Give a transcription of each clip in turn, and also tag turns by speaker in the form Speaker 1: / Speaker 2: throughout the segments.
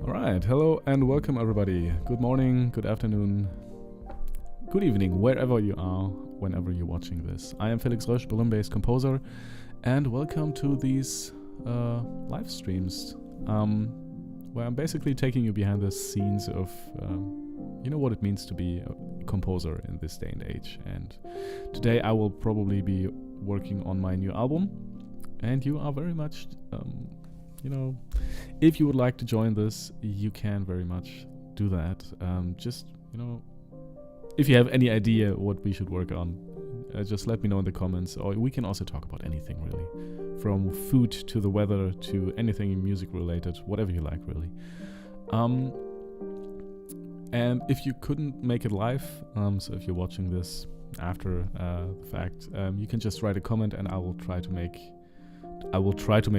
Speaker 1: Alright, hello and welcome everybody. Good morning, good afternoon, good evening, wherever you are, whenever you're watching this. I am Felix Rösch, Berlin-based composer, and welcome to these live streams, where I'm basically taking you behind the scenes of, you know, what it means to be a composer in this day and age. And today I will probably be working on my new album, and you are very much, you know, if you would like to join this, you can very much do that. Just, you know, if you have any idea what we should work on, just let me know in the comments, or we can also talk about anything really, from food to the weather to anything music related, whatever you like really. And if you couldn't make it live, so if you're watching this after the fact, you can just write a comment and I will try to make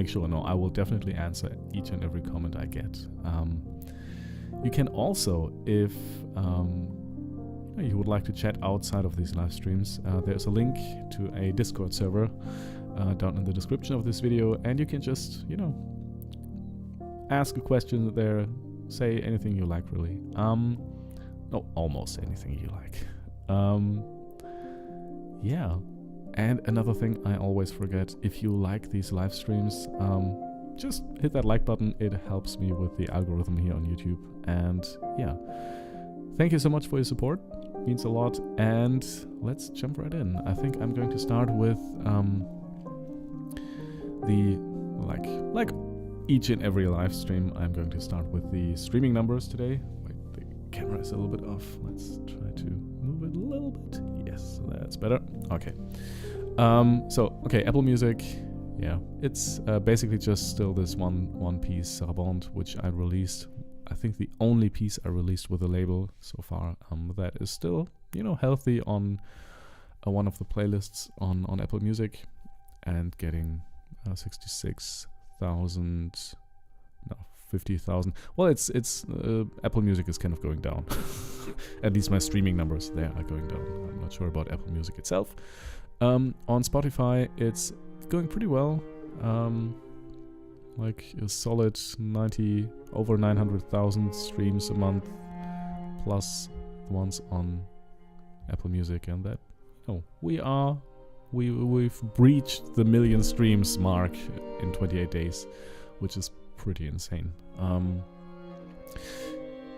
Speaker 1: sure, no, I will definitely answer each and every comment I get. You can also, if you would like to chat outside of these live streams, there's a link to a Discord server down in the description of this video, and you can just, you know, ask a question there, say anything you like really. No, almost anything you like. Yeah. And another thing I always forget, if you like these live streams, just hit that like button. It helps me with the algorithm here on YouTube. And yeah, thank you so much for your support. Means a lot. And let's jump right in. I think I'm going to start with like each and every live stream, I'm going to start with the streaming numbers today. Wait, the camera is a little bit off. Let's try to move it a little bit. Yes, that's better. Okay. Okay, Apple Music, yeah, it's basically just still this one piece, Sarabande, which I released. I think the only piece I released with a label so far, that is still, you know, healthy on one of the playlists on Apple Music, and getting 66,000 50,000. Well, it's Apple Music is kind of going down. At least my streaming numbers there are going down. I'm not sure about Apple Music itself. On Spotify, it's going pretty well. Like a solid over 900,000 streams a month, plus the ones on Apple Music, and that we've breached the million streams mark in 28 days, which is pretty insane.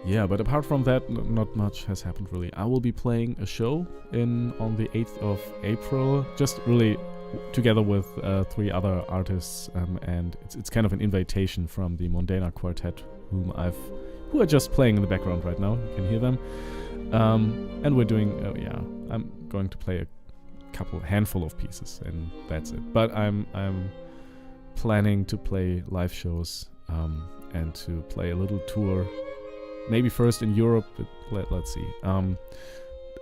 Speaker 1: Yeah, but apart from that, not much has happened really. I will be playing a show on the 8th of April, just really together with 3 other artists, and it's kind of an invitation from the Mondana Quartet, who are just playing in the background right now. You can hear them, and we're doing. I'm going to play a handful of pieces, and that's it. But I'm planning to play live shows and to play a little tour. Maybe first in Europe, but let's see.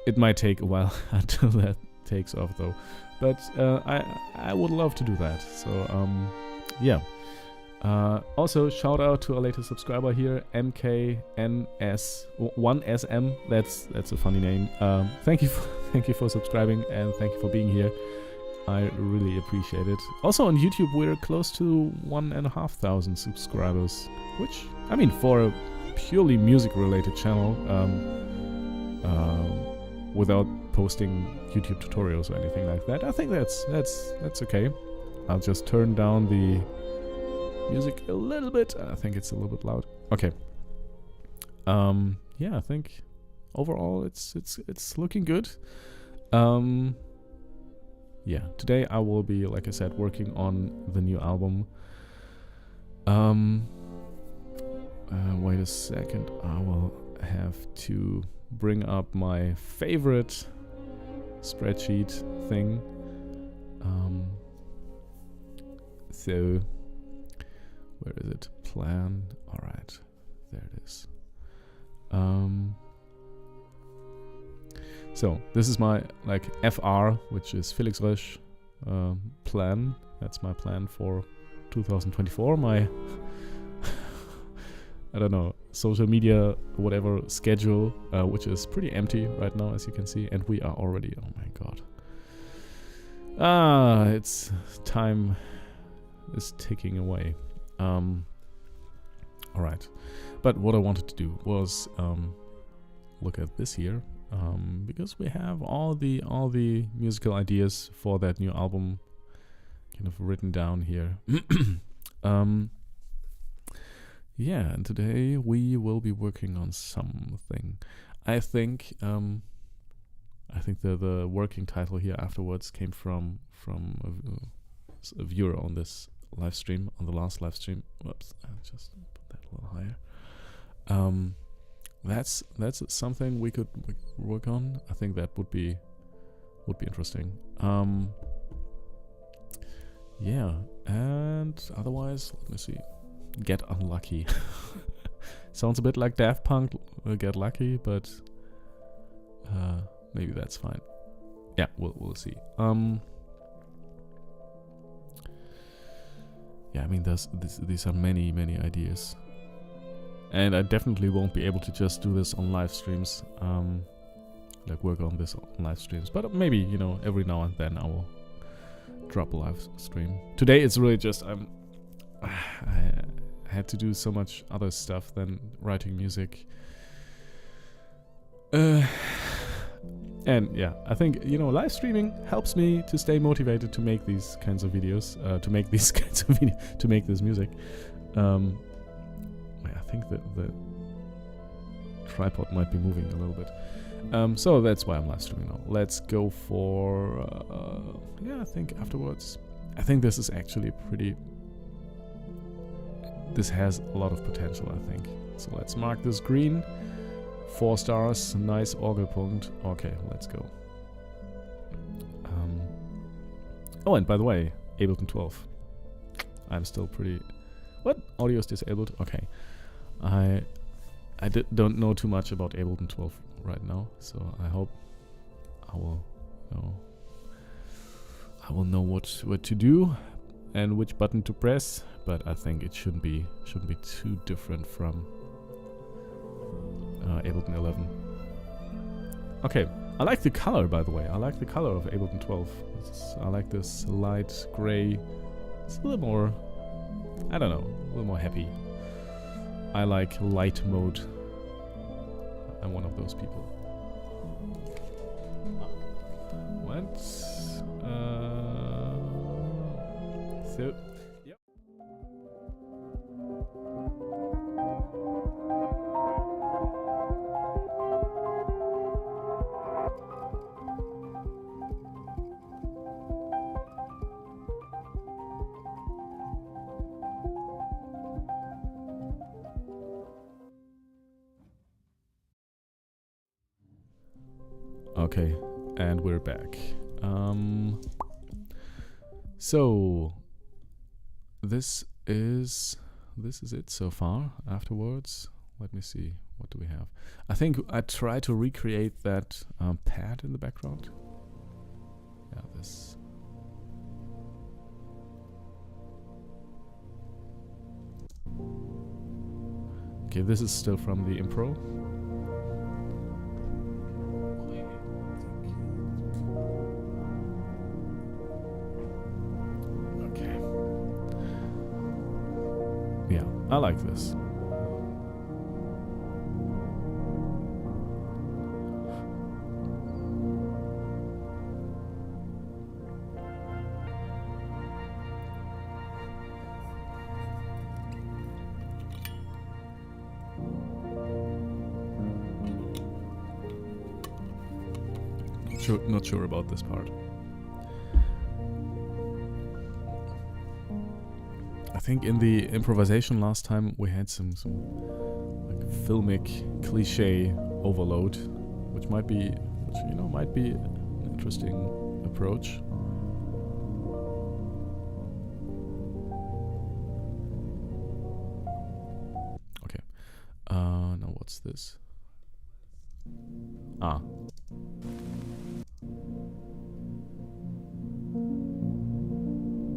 Speaker 1: It might take a while until that takes off, though. But I would love to do that. So yeah. Also, shout out to our latest subscriber here, MKNS1SM. That's a funny name. Thank you for subscribing, and thank you for being here. I really appreciate it. Also on YouTube, we're close to 1,500 subscribers, which, I mean, for a purely music-related channel, without posting YouTube tutorials or anything like that, I think that's okay. I'll just turn down the music a little bit. I think it's a little bit loud. Okay. Yeah, I think overall it's looking good. Yeah, today I will be, like I said, working on the new album. Wait a second. I will have to bring up my favorite spreadsheet thing. So where is it? Plan. All right, there it is. So this is my FR, which is Felix Rösch plan. That's my plan for 2024. My I don't know, social media, whatever schedule, which is pretty empty right now, as you can see, and we are already. Oh my god. It's time is ticking away. All right, but what I wanted to do was look at this here, because we have all the musical ideas for that new album kind of written down here. Yeah, and today we will be working on something. I think the working title here afterwards came from a viewer on this live stream, on the last live stream. Whoops, I'll just put that a little higher. That's something we could work on. I think that would be interesting. Yeah, and otherwise, let me see. Get unlucky. Sounds a bit like Daft Punk, Get Lucky, but maybe that's fine. Yeah, we'll see. Yeah, I mean, these are many ideas, and I definitely won't be able to just do this on live streams, work on this on live streams. But maybe, every now and then I will drop a live stream. Today it's really just I had to do so much other stuff than writing music. And yeah, I think, live streaming helps me to stay motivated to make these kinds of videos, to make this music. I think that the tripod might be moving a little bit. So that's why I'm live streaming now. Let's go for, I think afterwards. I think this is actually this has a lot of potential, I think. So let's mark this green. 4 stars, nice Orgelpunkt. Okay, let's go. Oh, and by the way, Ableton 12. I'm still pretty... What? Audio is disabled? Okay. I don't know too much about Ableton 12 right now, so I hope I will know what to do. and which button to press, but I think it shouldn't be too different from Ableton 11. Okay, I like the color, by the way. I like the color of Ableton 12. I like this light gray. It's a little more, I don't know, a little more happy. I like light mode. I'm one of those people. What? So, yep. Okay, and we're back. So this is it so far. Afterwards, let me see, what do we have? I think I try to recreate that pad in the background. Yeah, this. Okay, this is still from the impro. Yeah, I like this. Not sure about this part. I think in the improvisation last time we had some like filmic cliche overload, which might be an interesting approach. Okay. Now what's this? Ah.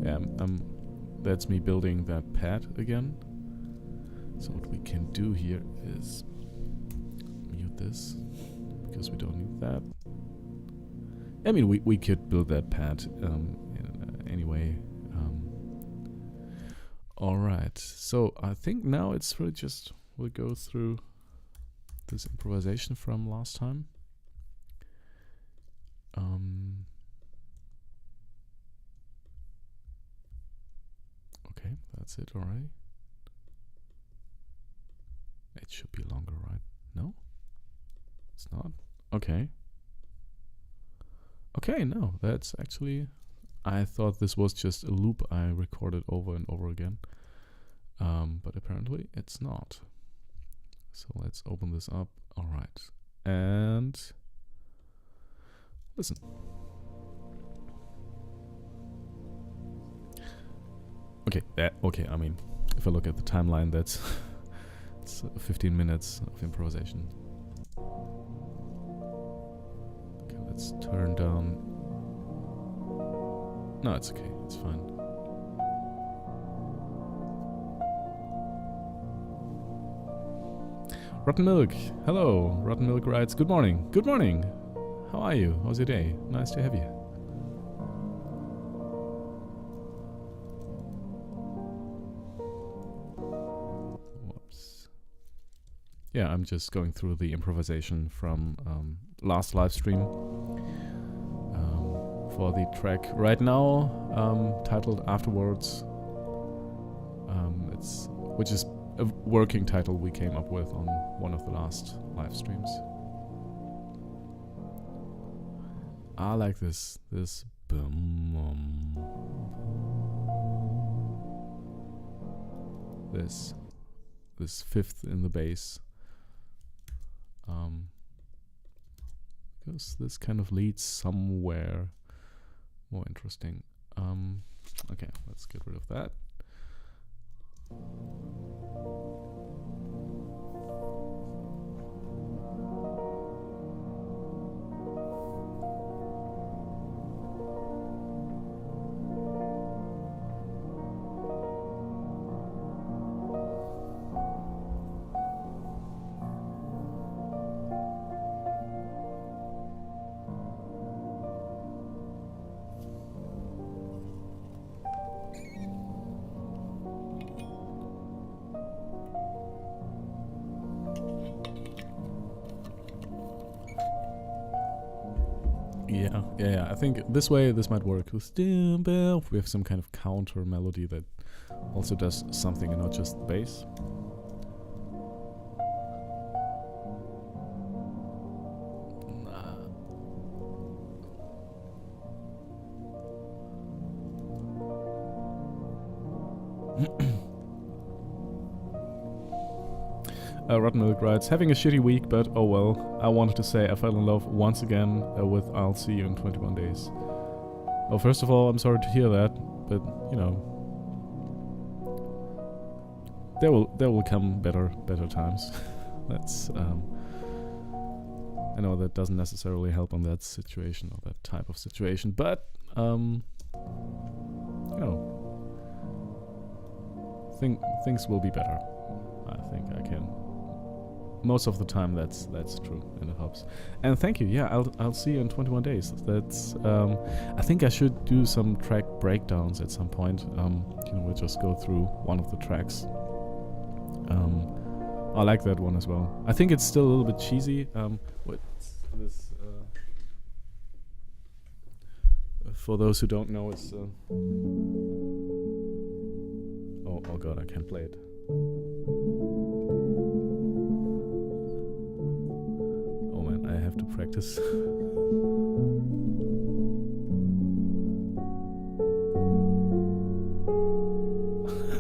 Speaker 1: Yeah, that's me building that pad again. So what we can do here is mute this, because we don't need that. I mean, we could build that pad anyway. Alright, so I think now it's really just, we'll go through this improvisation from last time. Okay, that's it already. It should be longer, right? No? It's not? Okay. Okay, no, that's actually... I thought this was just a loop I recorded over and over again. But apparently it's not. So let's open this up. Alright. And... listen. Okay, I mean, if I look at the timeline, that's it's 15 minutes of improvisation. Okay, let's turn down. No, it's okay, it's fine. Rotten Milk, hello. Rotten Milk writes, good morning. Good morning. How are you? How's your day? Nice to have you. Yeah, I'm just going through the improvisation from last live stream for the track right now, titled Afterwards. Which is a working title we came up with on one of the last live streams. I like this boom, this fifth in the bass. Because this kind of leads somewhere more interesting. Okay, let's get rid of that. Yeah. I think this way this might work. We have some kind of counter melody that also does something and not just bass. Rotten Milk writes, having a shitty week, but oh well. I wanted to say I fell in love once again with I'll See You in 21 Days. Well, first of all, I'm sorry to hear that, but, you know, there will come better times. That's, I know that doesn't necessarily help on that situation or that type of situation, but, you know, things will be better. I think I can. Most of the time, that's true, and it helps. And thank you. Yeah, I'll see you in 21 days. That's. I think I should do some track breakdowns at some point. You know, we'll just go through one of the tracks. I like that one as well. I think it's still a little bit cheesy. What's this? For those who don't know, it's. Oh god, I can't play it. I have to practice.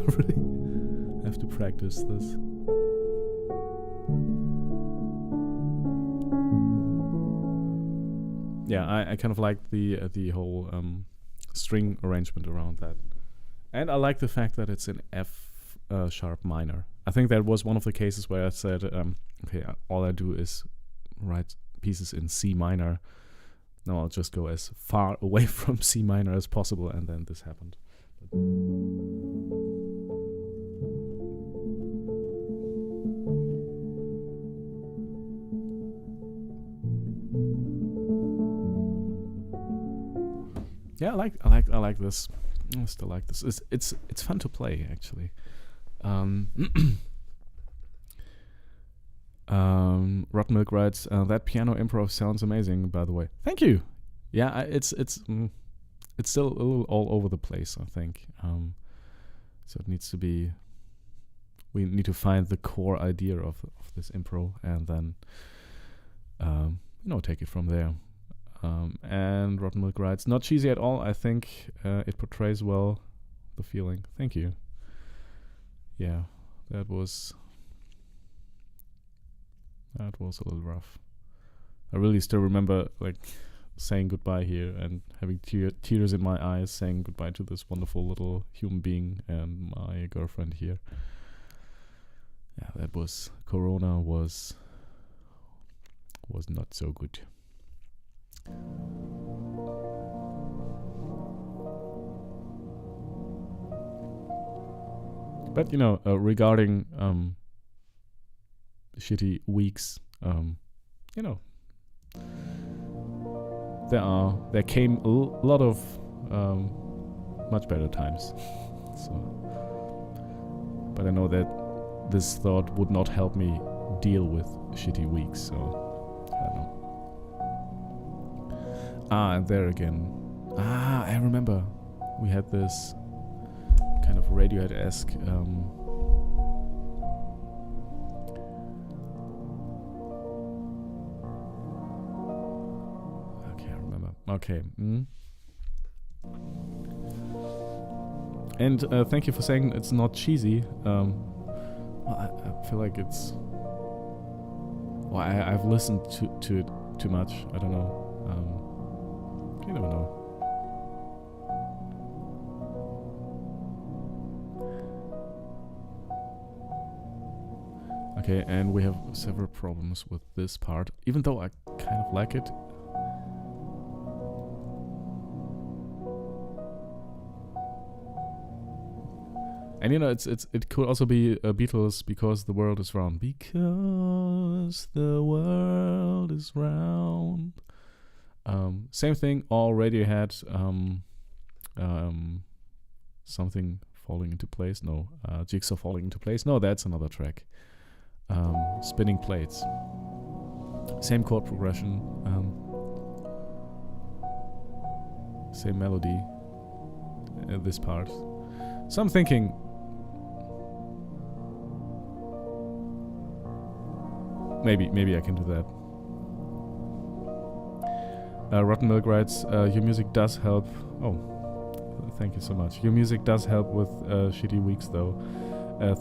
Speaker 1: Really? I have to practice this. Yeah, I kind of like the whole string arrangement around that. And I like the fact that it's in F sharp minor. I think that was one of the cases where I said, okay, all I do is write pieces in C minor. No, I'll just go as far away from C minor as possible, and then this happened. Yeah, I like this. I still like this. It's fun to play, actually. Rotten Milk writes, that piano improv sounds amazing, by the way. Thank you. Yeah, it's still a little all over the place, I think. So it needs to be. We need to find the core idea of this improv, and then you know, take it from there. And Rotten Milk writes, not cheesy at all. I think it portrays well the feeling. Thank you. Yeah, that was a little rough. I really still remember like saying goodbye here and having tears in my eyes, saying goodbye to this wonderful little human being and my girlfriend here. Yeah, that was Corona was not so good. But you know, regarding shitty weeks, you know, there came a lot of much better times. So, but I know that this thought would not help me deal with shitty weeks. So I don't know. And there again. I remember we had this kind of Radiohead-esque I can't remember. Okay. And thank you for saying it's not cheesy. Well, I feel like it's. Well, I've listened to it too much. I don't know. You never know. Okay, and we have several problems with this part, even though I kind of like it. And you know, it could also be Beatles, Because the World is Round. Because the world is round. Same thing, all Radiohead, something falling into place. No, Jigsaw Falling into Place. No, that's another track. Spinning Plates. Same chord progression. same melody. This part. So I'm thinking. Maybe I can do that. Rotten Milk writes, your music does help. Oh, thank you so much. Your music does help with shitty weeks, though.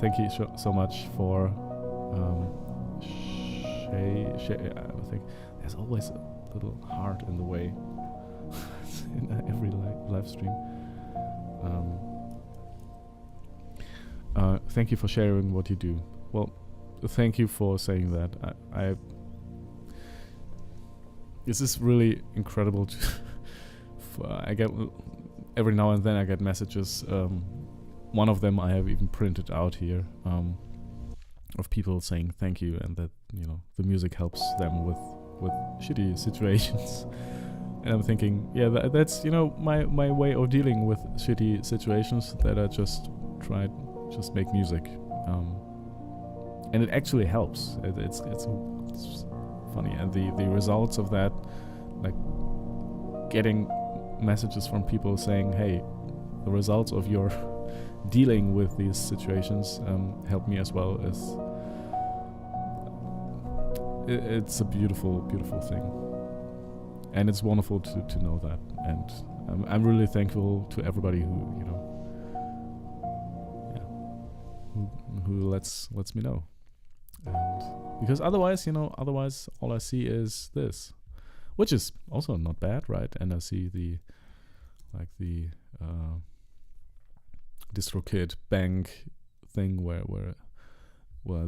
Speaker 1: Thank you so much for. I think there's always a little heart in the way in every live stream. Thank you for sharing what you do. Well, thank you for saying that. This is really incredible. I get every now and then I get messages. One of them I have even printed out here, of people saying thank you and that the music helps them with shitty situations. And I'm thinking, yeah, that's my way of dealing with shitty situations. That I just make music, and it actually helps. It's funny, and the results of that, like getting messages from people saying, hey, the results of your dealing with these situations help me as well. As it's a beautiful thing, and it's wonderful to know that. And I'm really thankful to everybody who lets me know. And because otherwise all I see is this, which is also not bad, right? And I see the DistroKid bank thing where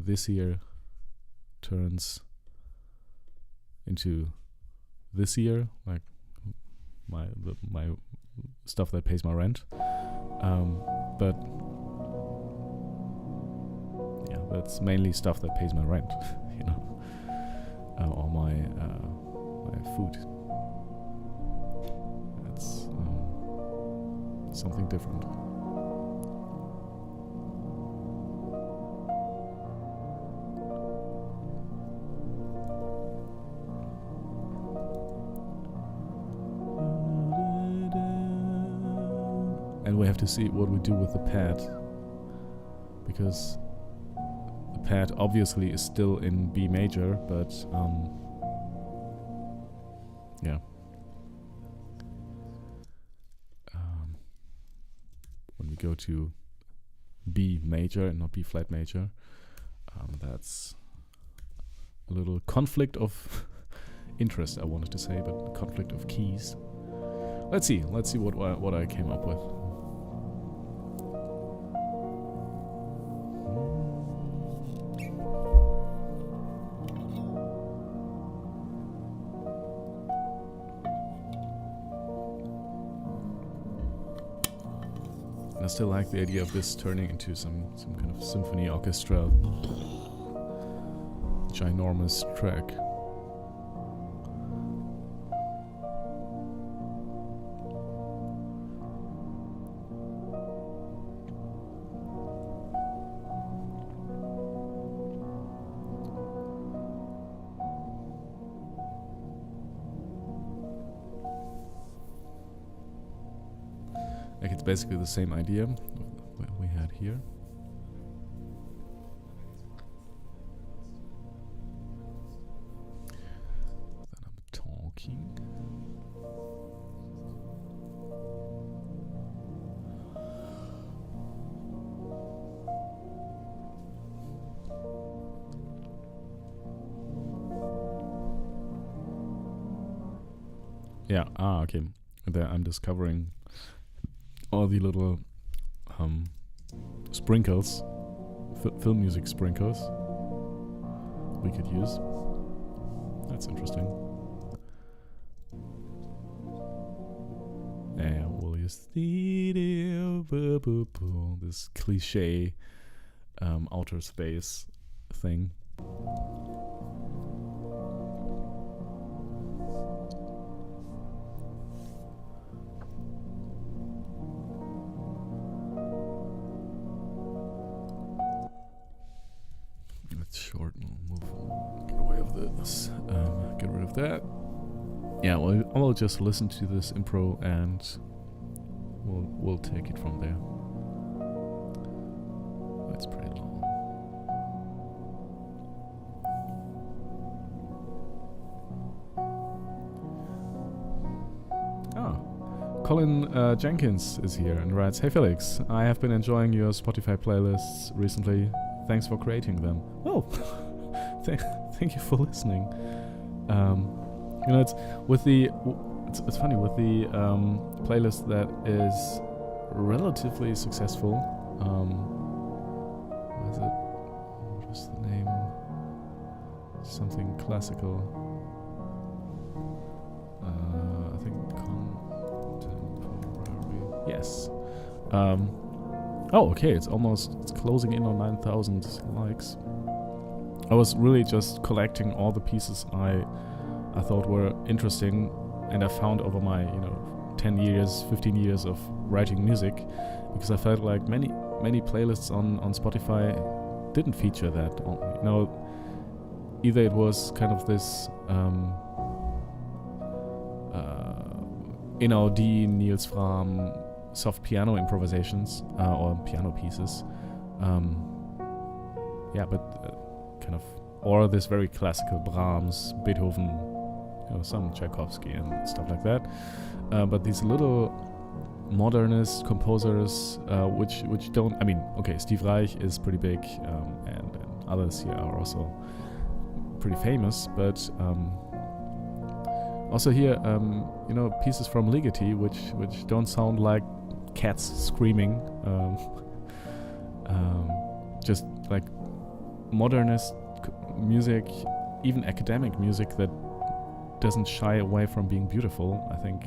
Speaker 1: this year turns into this year, like my stuff that pays my rent, but yeah, that's mainly stuff that pays my rent, or my food. That's something different. And we have to see what we do with the pad, because the pad obviously is still in B major, but yeah. When we go to B major and not B flat major, that's a little conflict of interest, I wanted to say, but conflict of keys. Let's see what I came up with. I still like the idea of this turning into some kind of symphony orchestra, ginormous track. Like, it's basically the same idea what we had here. Then I'm talking. Yeah, okay. There I'm discovering all the little sprinkles, film music sprinkles we could use. That's interesting. And we'll use this cliche outer space thing. Short, move, get away with this, get rid of that. yeah, well, I'll just listen to this impro and we'll take it from there. That's pretty long. Colin Jenkins is here and writes, "Hey Felix, I have been enjoying your Spotify playlists recently. Thanks for creating them." Oh, thank you for listening. It's with the it's funny with the playlist that is relatively successful. What is it? What was the name? Something classical. I think contemporary. Yes. Oh, okay. It's closing in on 9,000 likes. I was really just collecting all the pieces I thought were interesting, and I found over my 10 years, 15 years of writing music, because I felt like many playlists on Spotify didn't feature that. Either it was kind of this D. Niels Fram soft piano improvisations or piano pieces, kind of, or this very classical Brahms, Beethoven, some Tchaikovsky and stuff like that. But these little modernist composers, which don't. I mean, okay, Steve Reich is pretty big, and others here are also pretty famous. But also here, pieces from Ligeti, which don't sound like cats screaming, just like modernist music, even academic music that doesn't shy away from being beautiful. I think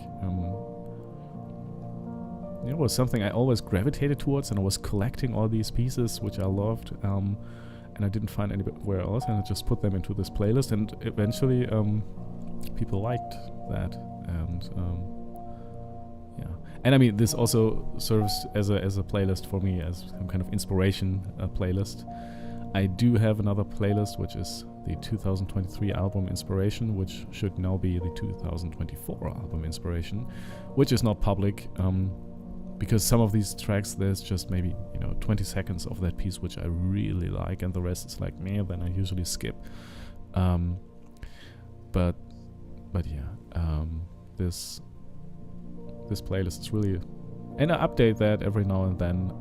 Speaker 1: it was something I always gravitated towards, and I was collecting all these pieces which I loved, and I didn't find anywhere else, and I just put them into this playlist, and eventually people liked that, and and I mean, this also serves as a playlist for me, as some kind of inspiration playlist. I do have another playlist, which is the 2023 album Inspiration, which should now be the 2024 album Inspiration, which is not public, because some of these tracks, there's just maybe 20 seconds of that piece which I really like, and the rest is like meh, then I usually skip. But yeah, this playlist is really, and I update that every now and then,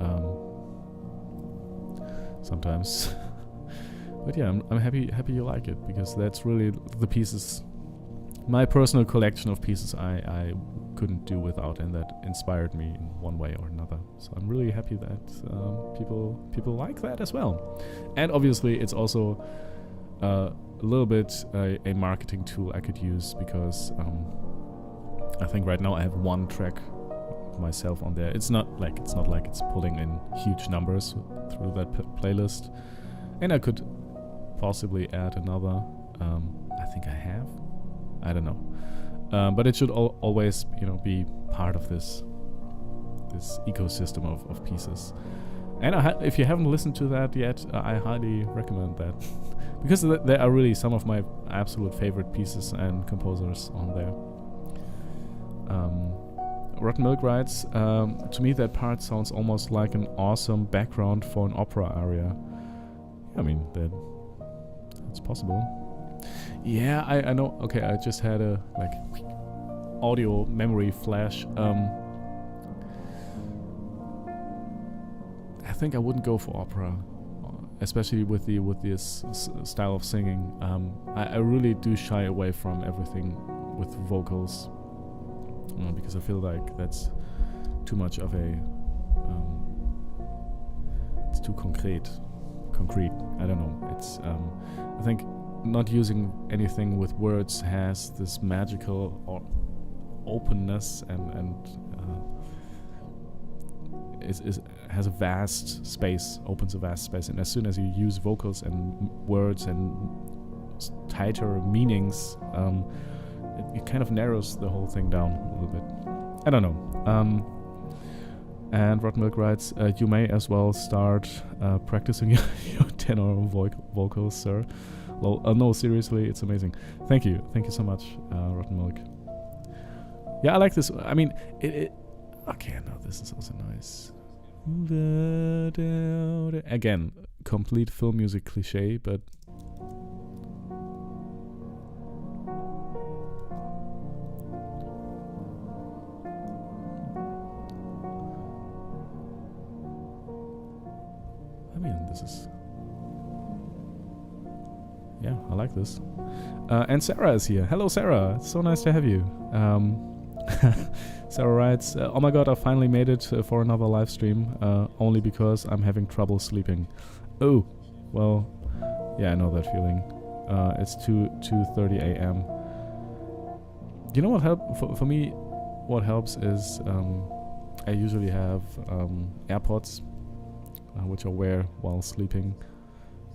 Speaker 1: sometimes. But yeah, I'm happy you like it, because that's really the pieces, my personal collection of pieces I couldn't do without, and that inspired me in one way or another. So I'm really happy that people like that as well. And obviously it's also a little bit a marketing tool I could use, because I think right now I have one track myself on there. It's not like it's pulling in huge numbers through that playlist, and I could possibly add another. I think I have. I don't know. But it should always, be part of this ecosystem of pieces. And if you haven't listened to that yet, I highly recommend that, because there are really some of my absolute favorite pieces and composers on there. Rotten Milk writes, to me that part sounds almost like an awesome background for an opera aria. I mean, that's possible. Yeah, I know. Okay, I just had a audio memory flash. I think I wouldn't go for opera, especially with this style of singing. I really do shy away from everything with vocals, because I feel like that's too much of a. It's too concrete. I don't know. It's. I think not using anything with words has this magical or openness and has a vast space, opens a vast space, and as soon as you use vocals and words and tighter meanings, it kind of narrows the whole thing down a little bit. I don't know. And Rotten Milk writes, you may as well start practicing your tenor vocals, sir. No, seriously, it's amazing. Thank you so much, Rotten Milk. Yeah, I like this. I mean, it okay, no, this is also nice. Again, complete film music cliche, but I mean, this is, yeah, I like this. And Sarah is here. Hello, Sarah. It's so nice to have you. Sarah writes, oh my god, I finally made it for another live stream, only because I'm having trouble sleeping. Oh, well, yeah, I know that feeling. It's 2:30 a.m. You know what help for me? What helps is I usually have AirPods, which I wear while sleeping,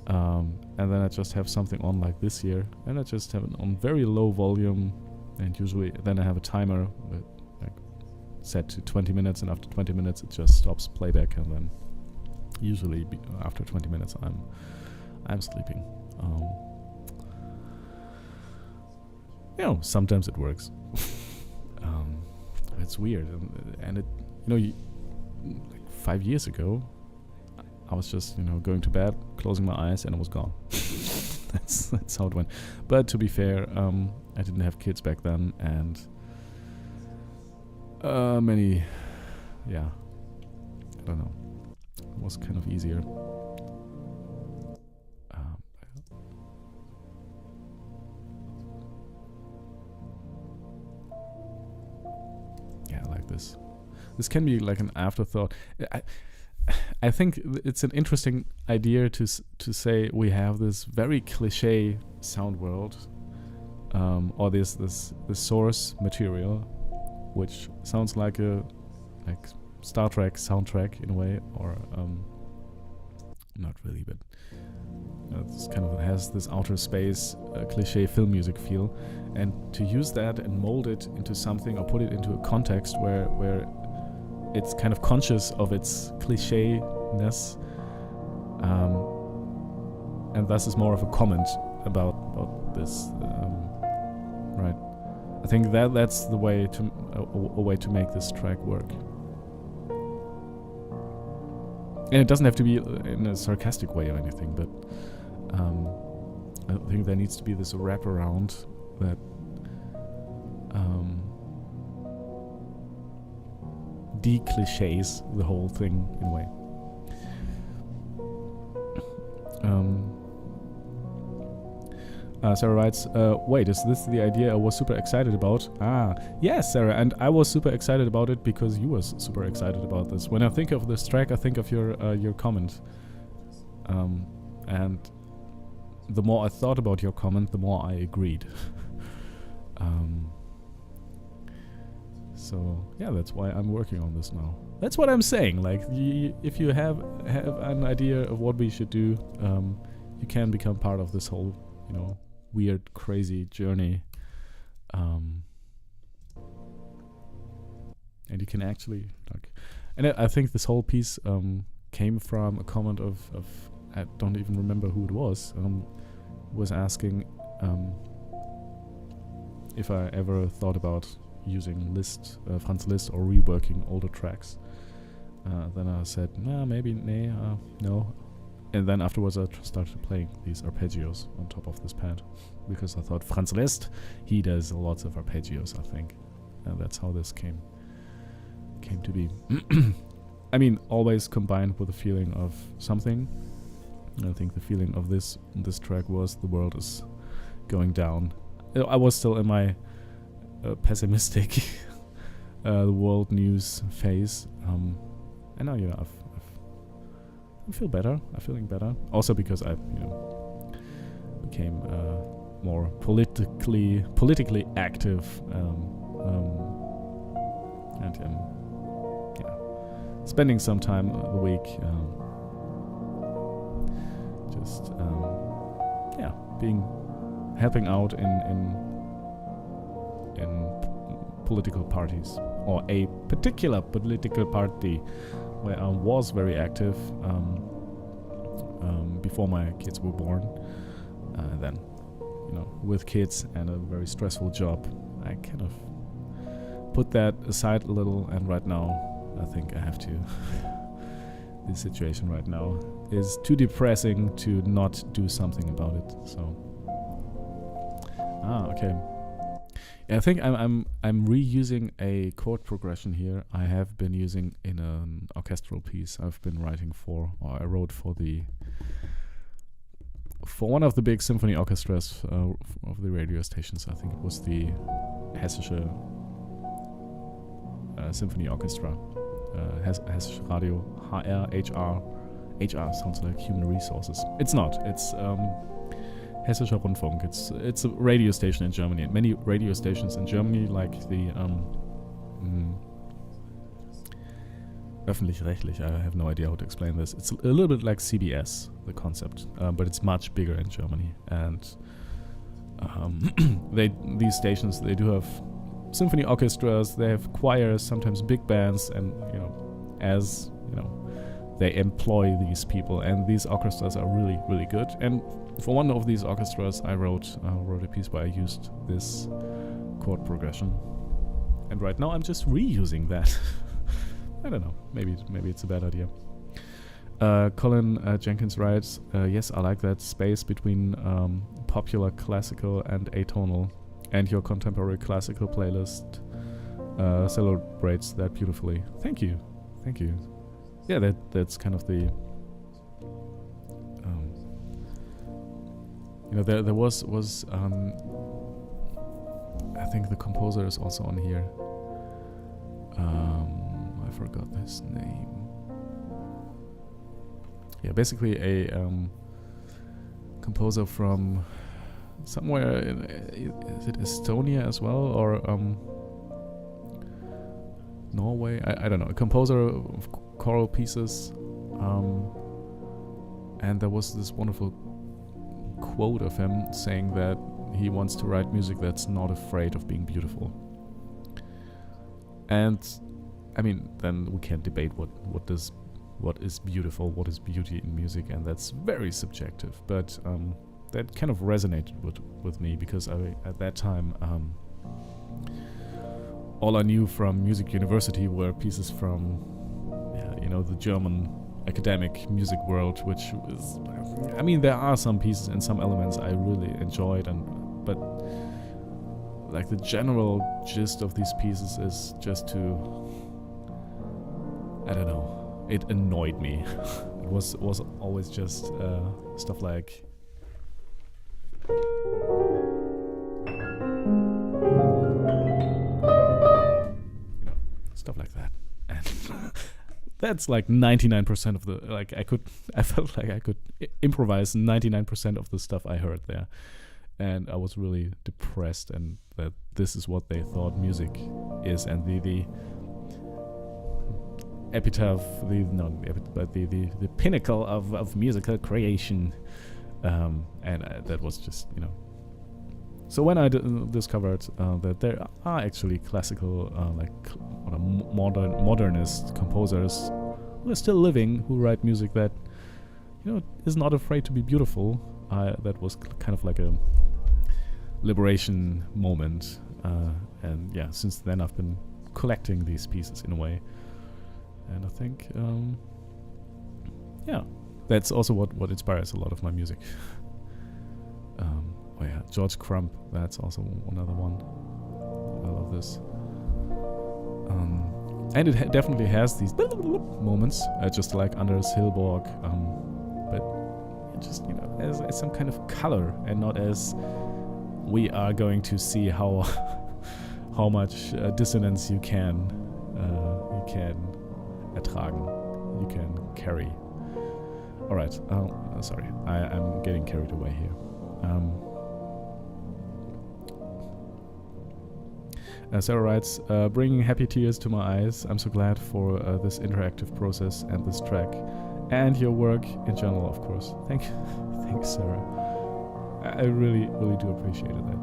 Speaker 1: and then I just have something on like this here, and I just have it on very low volume, and usually then I have a timer with, like, set to 20 minutes, and after 20 minutes it just stops playback, and then usually after 20 minutes I'm sleeping. You know, sometimes it works. It's weird, and it, you know, like 5 years ago, I was just, you know, going to bed, closing my eyes, and it was gone. That's how it went. But to be fair, I didn't have kids back then, and many, yeah, I don't know, it was kind of easier. Yeah, I like this. This can be like an afterthought. I think it's an interesting idea to say we have this very cliche sound world, or this source material, which sounds like a Star Trek soundtrack in a way, or not really, but it's kind of has this outer space cliche film music feel, and to use that and mold it into something or put it into a context where it's kind of conscious of its cliche-ness, and thus is more of a comment about this, right? I think that's the way to a way to make this track work, and it doesn't have to be in a sarcastic way or anything, but I think there needs to be this wraparound that de-cliches the whole thing in a way. Sarah writes, wait, is this the idea I was super excited about? Yes, Sarah, and I was super excited about it because you were super excited about this. When I think of this track, I think of your comment. And the more I thought about your comment, the more I agreed. So yeah, that's why I'm working on this now. That's what I'm saying. Like, if you have an idea of what we should do, you can become part of this whole, you know, weird, crazy journey. And you can actually like, and I think this whole piece came from a comment of I don't even remember who it was asking if I ever thought about using Franz Liszt, or reworking older tracks. Then I said, no. And then afterwards I started playing these arpeggios on top of this pad, because I thought Franz Liszt, he does lots of arpeggios, I think. And that's how this came to be. I mean, always combined with a feeling of something. I think the feeling of this track was the world is going down. I was still in my pessimistic world news phase, and now, you know, I feel better. I'm feeling better. Also because I, you know, became more politically active, and yeah, spending some time a week, just helping out in political parties, or a particular political party where I was very active before my kids were born. Then, you know, with kids and a very stressful job, I kind of put that aside a little, and right now I think I have to. The situation right now is too depressing to not do something about it. So, okay. I think I'm reusing a chord progression here. I have been using in an orchestral piece I've been writing for, or I wrote for one of the big symphony orchestras of the radio stations. I think it was the Hessische Symphony Orchestra. Hessische Radio, HR sounds like human resources. It's not. It's Hessischer Rundfunk. It's a radio station in Germany. And many radio stations in Germany, like the öffentlich-rechtlich, I have no idea how to explain this. It's a little bit like CBS, the concept, but it's much bigger in Germany. And these stations, they do have symphony orchestras, they have choirs, sometimes big bands, and they employ these people, and these orchestras are really, really good. And for one of these orchestras, I wrote a piece where I used this chord progression, and right now I'm just reusing that. I don't know, maybe it's a bad idea. Colin Jenkins writes, yes, I like that space between popular classical and atonal, and your contemporary classical playlist celebrates that beautifully. Thank you. Yeah, that's kind of the there was I think the composer is also on here. I forgot his name. Yeah, basically a composer from somewhere is it Estonia as well, or Norway? I don't know. A composer of choral pieces, and there was this wonderful quote of him saying that he wants to write music that's not afraid of being beautiful. And I mean, then we can debate what is beautiful, what is beauty in music, and that's very subjective. But that kind of resonated with me, because at that time all I knew from music university were pieces from the German academic music world, which is, I mean, there are some pieces and some elements I really enjoyed, but like the general gist of these pieces is just to, I don't know, it annoyed me. It was always just stuff like stuff like that, and that's like 99% of the, like I felt like I could improvise 99% of the stuff I heard there, and I was really depressed, and that this is what they thought music is, and the epitaph, the pinnacle of musical creation, and that was just So when I discovered that there are actually classical, modernist composers who are still living, who write music that, is not afraid to be beautiful, that was kind of like a liberation moment. And yeah, since then I've been collecting these pieces in a way. And I think, that's also what inspires a lot of my music. Oh yeah, George Crump, that's also another one. I love this. And it definitely has these moments, just like Anders Hillborg, but it just, as some kind of color, and not as we are going to see how much dissonance you can ertragen, you can carry. All right, sorry, I'm getting carried away here. Sarah writes, bringing happy tears to my eyes. I'm so glad for this interactive process and this track, and your work in general, of course. Thanks, Sarah. I really, really do appreciate that.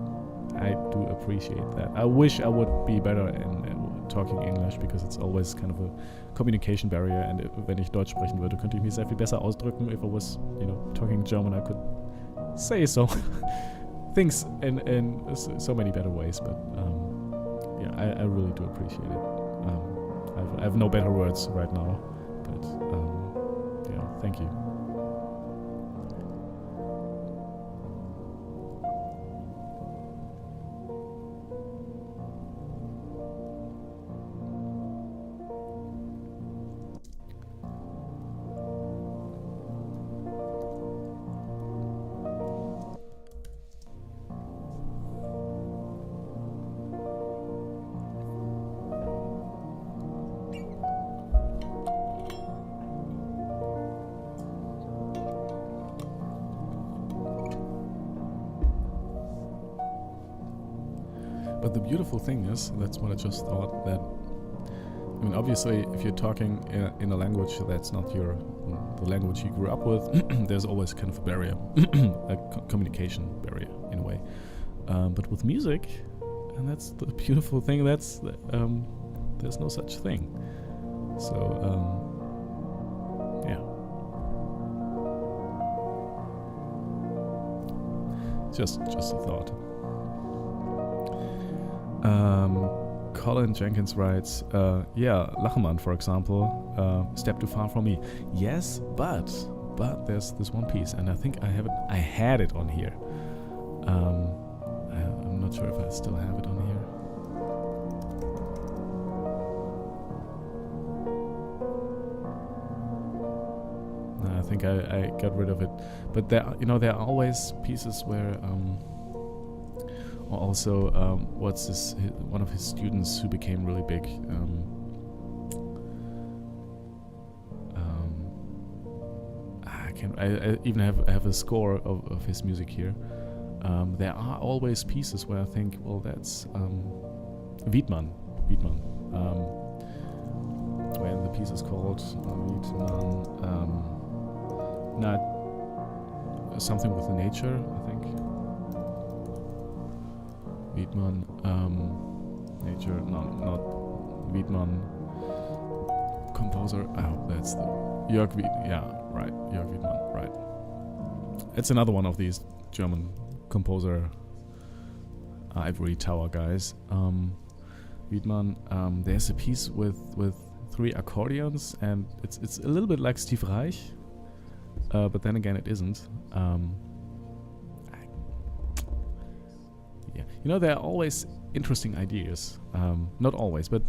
Speaker 1: I do appreciate that. I wish I would be better in talking English, because it's always kind of a communication barrier, and wenn ich Deutsch sprechen würde, könnte ich mich sehr viel besser ausdrücken. If I was, talking German, I could say so things in so many better ways, but I really do appreciate it. I have no better words right now, but yeah, thank you. But the beautiful thing is, that's what I just thought, that, I mean, obviously, if you're talking in a language that's not the language you grew up with, there's always kind of a barrier, a communication barrier in a way. But with music, and that's the beautiful thing, there's no such thing. So, yeah. Just a thought. Colin Jenkins writes, yeah, Lachenmann, for example, step too far from me. Yes, but there's this one piece, and I think I had it on here. I'm not sure if I still have it on here. No, I think I got rid of it. But there are always pieces where, also, what's this? One of his students who became really big. I even have a score of his music here. There are always pieces where I think, well, that's Wiedmann. When the piece is called Wiedmann, not something with the nature, I think. Wiedmann, nature, no, not Wiedmann, composer. Oh, that's the Jörg Wiedmann. Yeah, right, Jörg Wiedmann, right. It's another one of these German composer ivory tower guys. Wiedmann. There's a piece with 3 accordions, and it's a little bit like Steve Reich, but then again it isn't. Yeah, there are always interesting ideas. Not always, but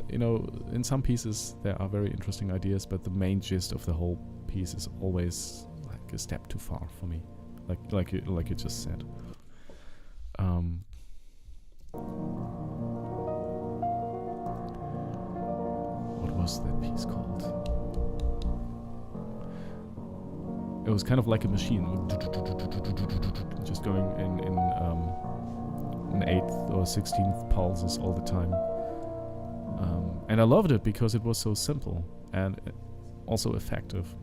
Speaker 1: in some pieces there are very interesting ideas. But the main gist of the whole piece is always like a step too far for me, like you just said. What was that piece called? It was kind of like a machine, just going in an 8th or 16th pulses all the time. And I loved it because it was so simple and also effective.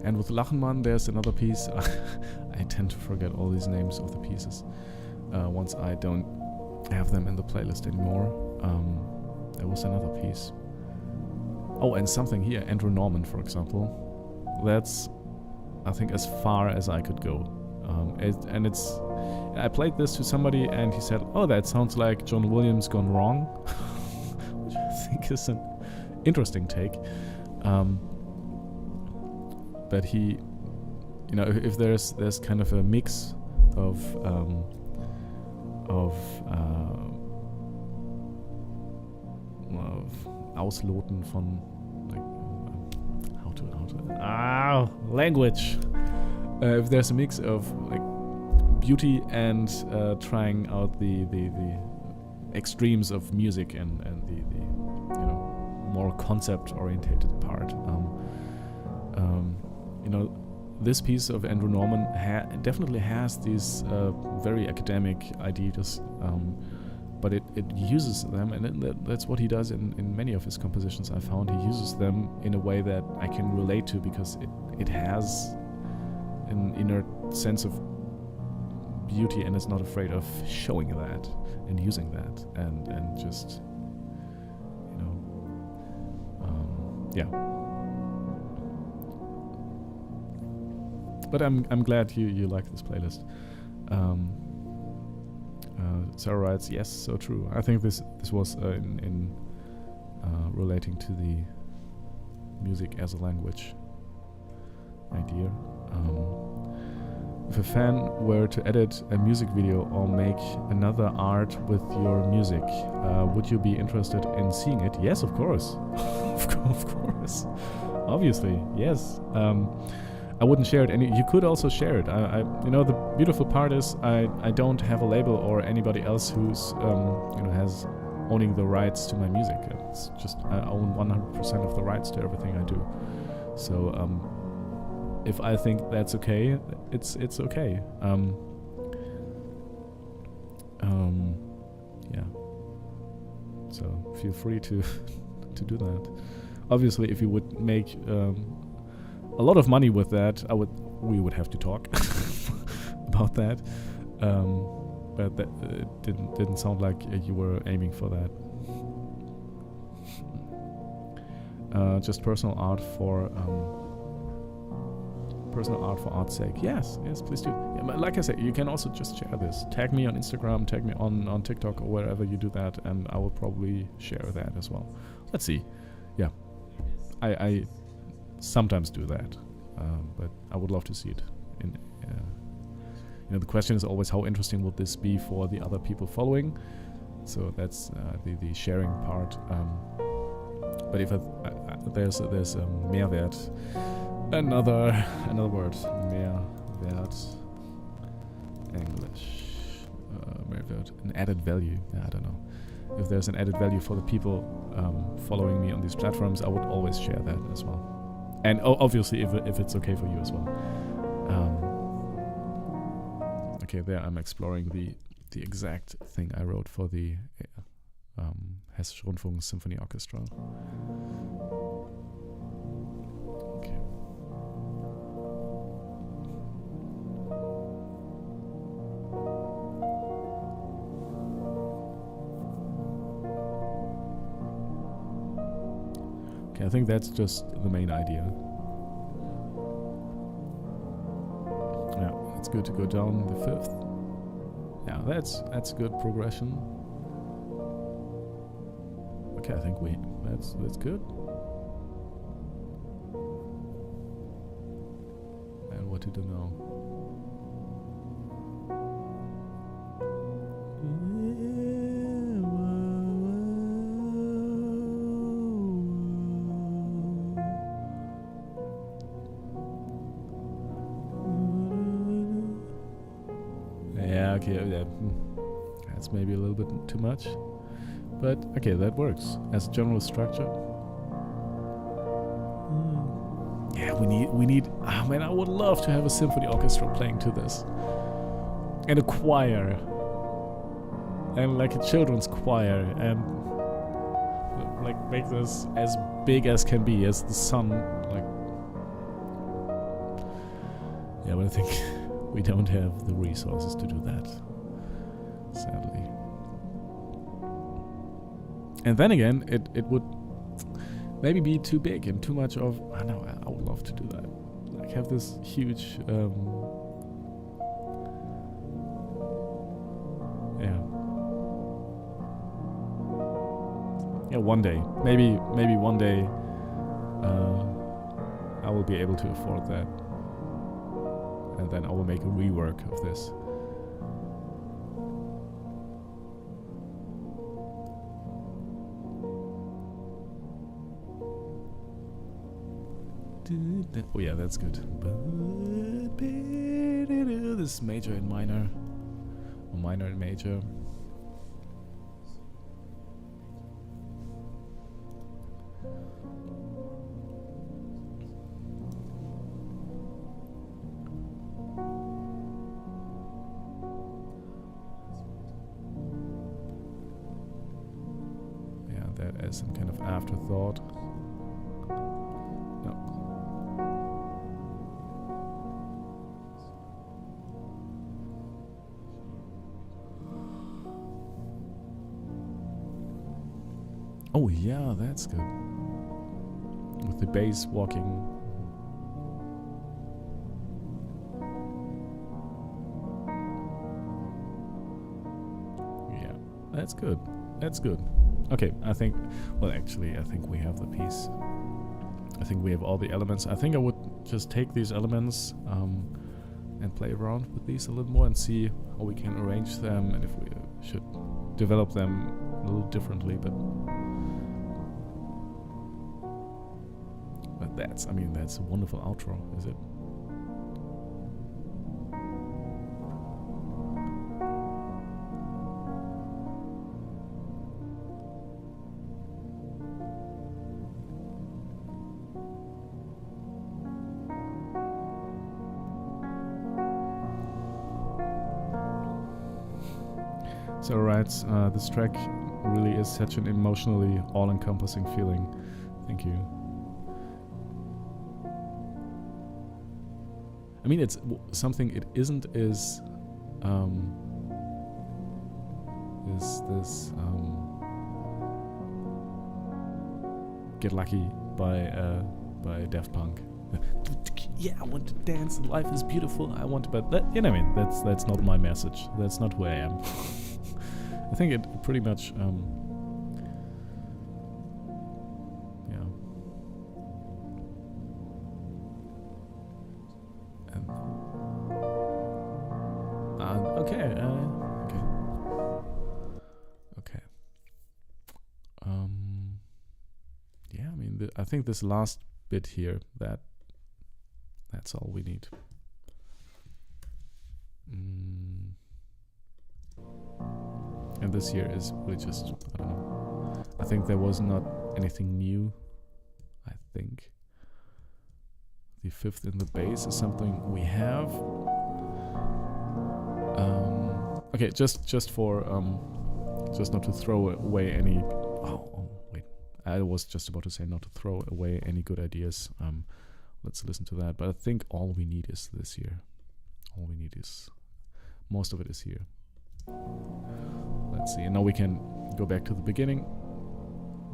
Speaker 1: And with Lachenmann, there's another piece. I tend to forget all these names of the pieces once I don't have them in the playlist anymore. There was another piece. Oh, and something here, Andrew Norman, for example. That's, I think, as far as I could go. I played this to somebody and he said, "Oh, that sounds like John Williams gone wrong," which I think is an interesting take. But he, if there's kind of a mix of Ausloten von, like, how to language. If there's a mix of like beauty and trying out the extremes of music and the more concept orientated part. This piece of Andrew Norman definitely has these very academic ideas, but it uses them, and that's what he does in many of his compositions. I found he uses them in a way that I can relate to, because it has an inner sense of beauty and is not afraid of showing that and using that and just but I'm glad you like this playlist. Sarah writes, yes, so true. I think this was in relating to the music as a language idea. If a fan were to edit a music video or make another art with your music, would you be interested in seeing it? Yes, of course. Of course. Obviously, yes. I wouldn't share it, and you could also share it. You know, the beautiful part is I don't have a label or anybody else who's has owning the rights to my music. It's just I own 100% of the rights to everything I do. So if I think that's okay, it's okay. Yeah. So feel free to to do that. Obviously, if you would make a lot of money with that, we would have to talk about that. But that didn't sound like you were aiming for that. Just personal art for art's sake. Yes, please do. Yeah, but like I said, you can also just share this. Tag me on Instagram, tag me on TikTok or wherever you do that, and I will probably share that as well. Let's see. Yeah, I sometimes do that, but I would love to see it. The question is always how interesting would this be for the other people following. So that's the sharing part. But if there's a Mehrwert, another word, Mehrwert, English, Mehrwert, an added value. I don't know. If there's an added value for the people following me on these platforms, I would always share that as well. And obviously, if it's okay for you as well. Okay, there I'm exploring the exact thing I wrote for the Hessische Rundfunk Symphony Orchestra. Okay. Okay, I think that's just the main idea. Yeah, it's good to go down the fifth. Yeah, that's good progression. Okay, I think that's good. And what to do now? Yeah, okay, yeah. That's maybe a little bit too much. But okay, that works as a general structure. Yeah, we need. Oh man, I would love to have a symphony orchestra playing to this, and a choir, and like a children's choir, and like make this as big as can be, as the sun. Like, yeah, but I think we don't have the resources to do that, sadly. And then again, it would maybe be too big and too much of. I know, I would love to do that. Like have this huge. Yeah, one day, maybe one day, I will be able to afford that, and then I will make a rework of this. Oh yeah, that's good. This is major and minor, or minor and major. Yeah, that as some kind of afterthought. Oh yeah, that's good. With the bass walking. That's good. That's good. Okay, I think... Well, actually, I think we have the piece. I think we have all the elements. I think I would just take these elements and play around with these a little more and see how we can arrange them and if we should develop them a little differently, but that's, I mean, that's a wonderful outro, is it? So right, this track really is such an emotionally all-encompassing feeling. Thank you. I mean, it's something it isn't is this Get Lucky by Daft Punk. Yeah, I want to dance. Life is beautiful. I want to, but that, you know, what I mean, that's not my message. That's not who I am. I think it pretty much, yeah. And okay, okay. Yeah, I mean, I think this last bit here, that's all we need. And this here is really just, I don't know. I think there was not anything new, I think. The fifth in the bass is something we have. Okay, just for, just not to throw away any, oh, wait. I was just about to say not to throw away any good ideas. Let's listen to that. But I think all we need is this here. All we need is, most of it is here. Let's see, and now we can go back to the beginning.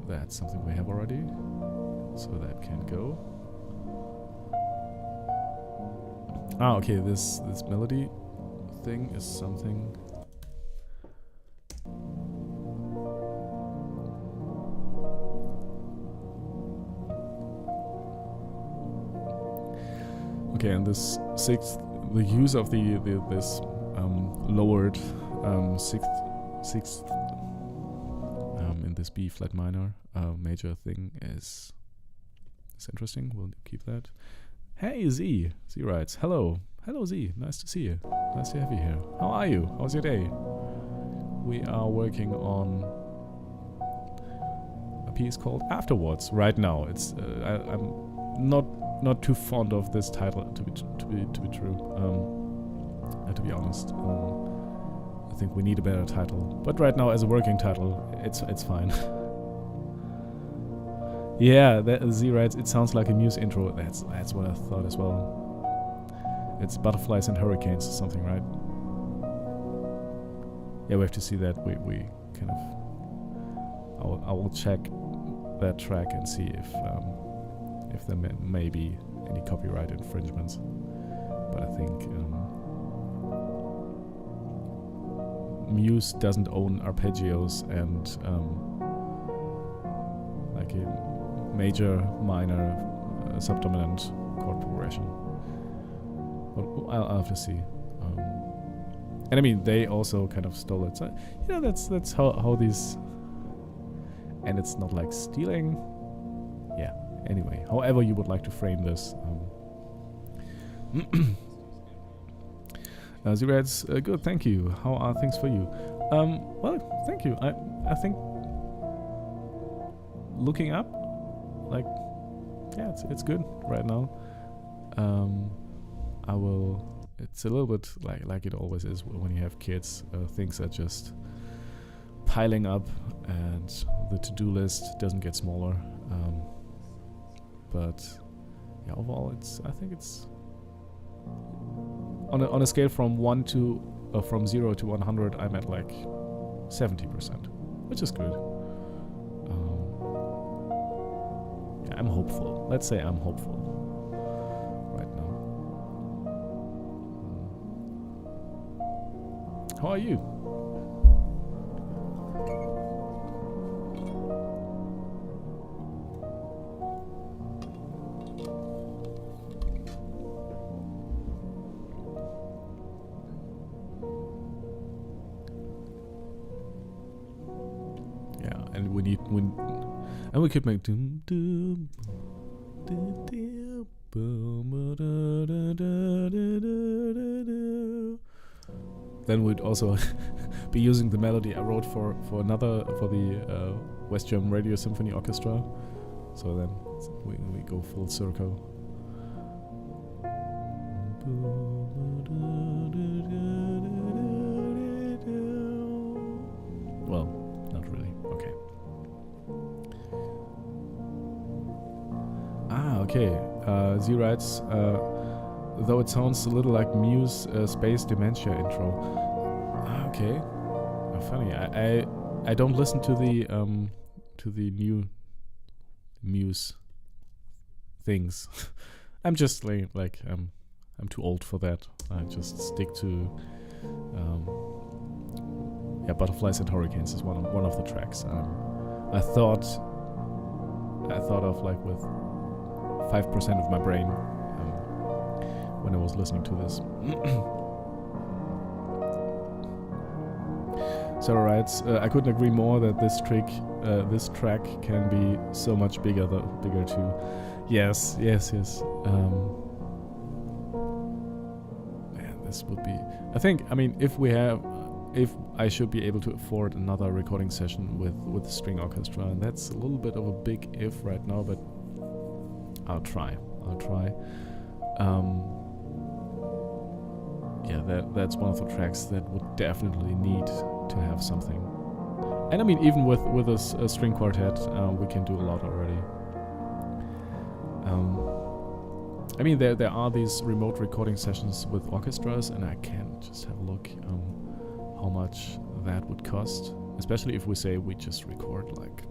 Speaker 1: That's something we have already, so that can go. Ah, okay, this melody thing is something. Okay, and this sixth, the use of this lowered sixth in this B flat minor major thing is interesting. We'll keep that. Hey Z writes, hello Z, nice to see you, nice to have you here. How are you? How's your day? We are working on a piece called Afterwards right now. It's I'm not too fond of this title to be true. To be honest. I think we need a better title, but right now as a working title, it's fine. Yeah, that Z writes, it sounds like a Muse intro. That's what I thought as well. It's Butterflies and Hurricanes or something, right? Yeah, we have to see that. We kind of, I will check that track and see if there may be any copyright infringements. But I think Muse doesn't own arpeggios and like a major, minor, subdominant chord progression. But I'll have to see. And I mean, they also kind of stole it. So, you know, that's how these. And it's not like stealing. Yeah. Anyway, however you would like to frame this. Zirats, good, thank you. How are things for you? Well, thank you. I think looking up, like, yeah, it's good right now. I will. It's a little bit like it always is when you have kids. Things are just piling up, and the to-do list doesn't get smaller. But yeah, overall, I think it's on a scale from 0 to 100. I'm at like 70%, which is good. Yeah, I'm hopeful. Let's say I'm hopeful right now. How are you? and we could make doom doom doom doom boom da da da da da. Then we'd also be using the melody I wrote for the West German Radio Symphony Orchestra. So then we go full circle. Well, not really. Okay. Okay. Z writes, though it sounds a little like Muse Space Dementia intro. Okay. Funny. I don't listen to the new Muse things. I'm just like I'm too old for that. I just stick to Butterflies and Hurricanes is one of the tracks. I thought of like with 5% of my brain when I was listening to this. Sarah writes, I couldn't agree more that this track can be so much bigger too. Yes. Man, this would be. I mean, if I should be able to afford another recording session with the string orchestra, and that's a little bit of a big if right now, but I'll try. That's one of the tracks that would definitely need to have something. And I mean, even with a string quartet, we can do a lot already. I mean, there are these remote recording sessions with orchestras, and I can just have a look how much that would cost. Especially if we say we just record like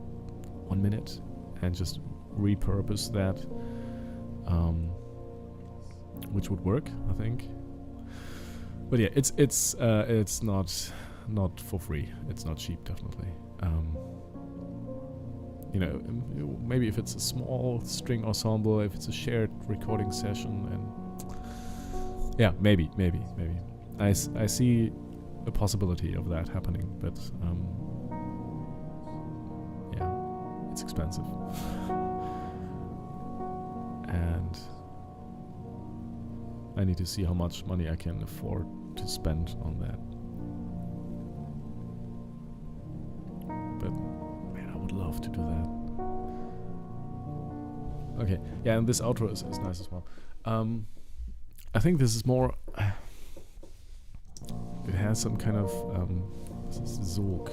Speaker 1: 1 minute and just repurpose that, which would work, I think. But yeah, it's not for free. It's not cheap, definitely. Maybe if it's a small string ensemble, if it's a shared recording session, and yeah, maybe. I see a possibility of that happening, but it's expensive, and I need to see how much money I can afford to spend on that. But man, I would love to do that. Okay, yeah, and this outro is nice as well. I think this is more. It has some kind of Zog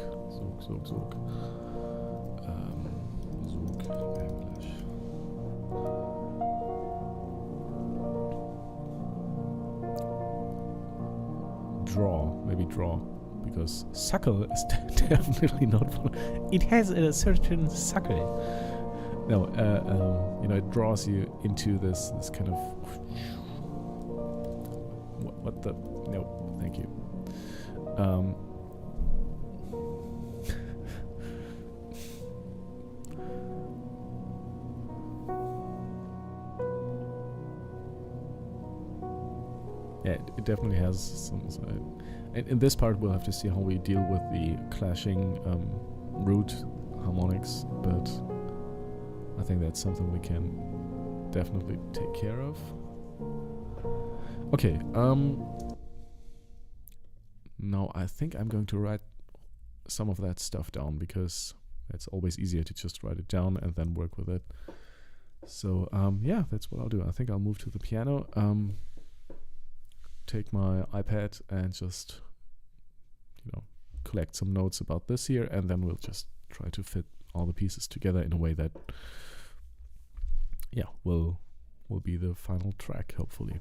Speaker 1: English. Draw, because suckle is definitely not. It has a certain suckle. No, it draws you into this kind of. What the? No, thank you. Yeah, it definitely has some. And in this part, we'll have to see how we deal with the clashing root harmonics, but I think that's something we can definitely take care of. Okay, now I think I'm going to write some of that stuff down, because it's always easier to just write it down and then work with it. So that's what I'll do. I think I'll move to the piano, take my iPad and just collect some notes about this here, and then we'll just try to fit all the pieces together in a way that will be the final track, hopefully.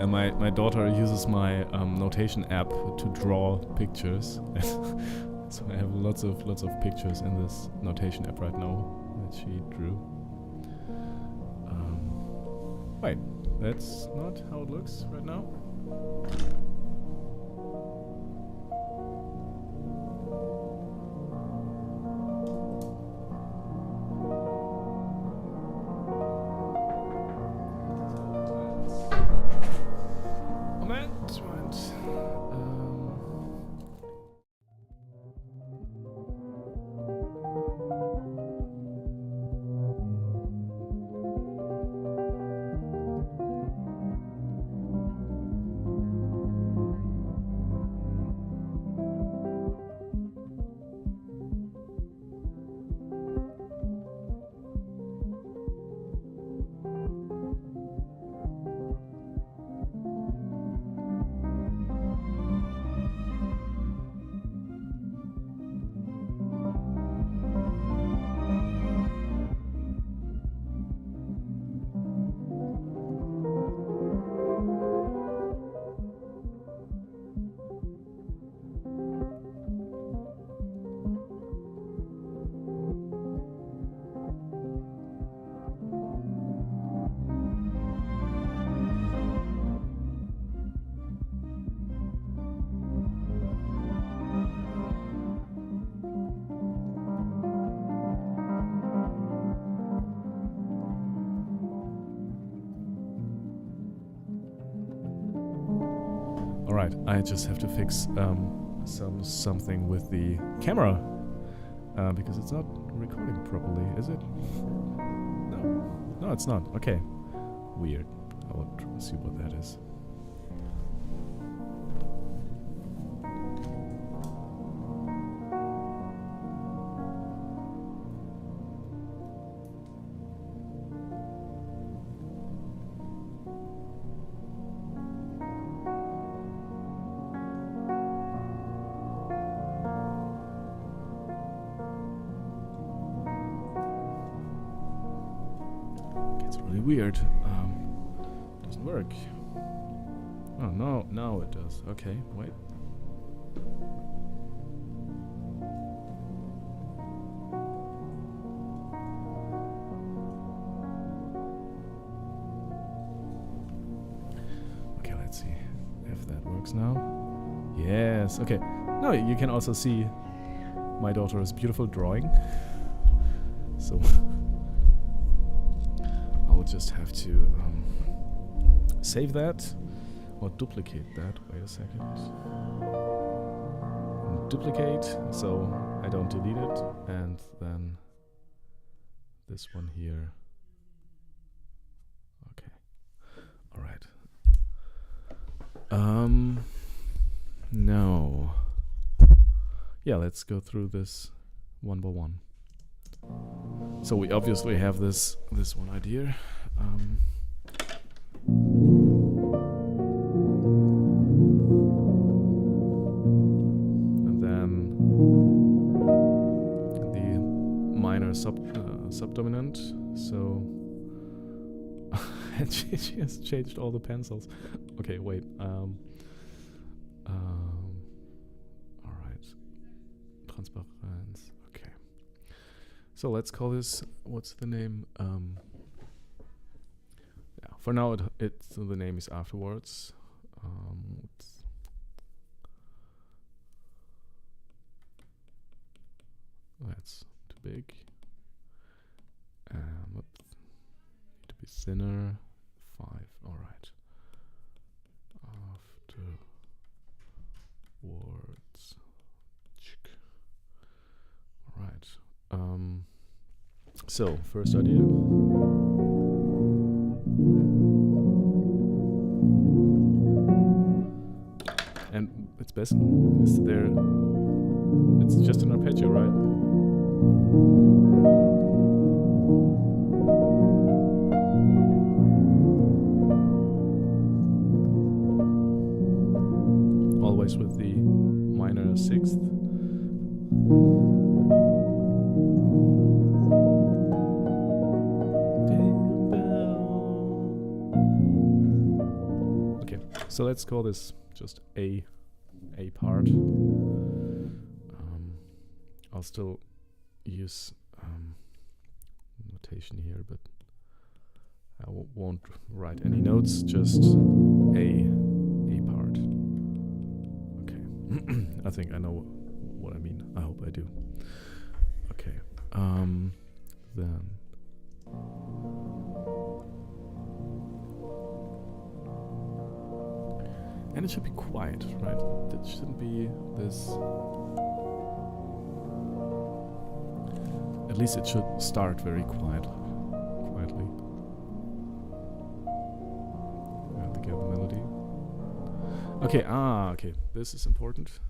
Speaker 1: And my daughter uses my notation app to draw pictures. So I have lots of pictures in this notation app right now that she drew. Wait, that's not how it looks right now. Alright, I just have to fix something with the camera because it's not recording properly, is it? No, it's not. Okay, weird. I will see what that is. Weird. Doesn't work. Oh no, now it does. Okay, wait. Okay, let's see if that works now. Yes, okay. Now you can also see my daughter's beautiful drawing. So just have to save that or duplicate that. Wait a second. And duplicate so I don't delete it, and then this one here. Okay. All right. No. Yeah, let's go through this one by one. So we obviously have this one idea. And then the minor subdominant. So and she has changed all the pencils. Okay, wait. All right. Transparenz. Okay. So let's call this. What's the name? Yeah. For now, the name is afterwards. That's too big. Need to be thinner. 5. All right. Afterwards. All right. So first idea. And it's best. It's just an arpeggio, right? Always with the minor sixth. Okay. So let's call this just A part. I'll still use notation here, but I won't write any notes, just A part. Okay. I think I know what I mean. I hope I do. Okay. Then and it should be quiet, right? It shouldn't be this. At least it should start very quietly. And to get the melody. Okay, okay. This is important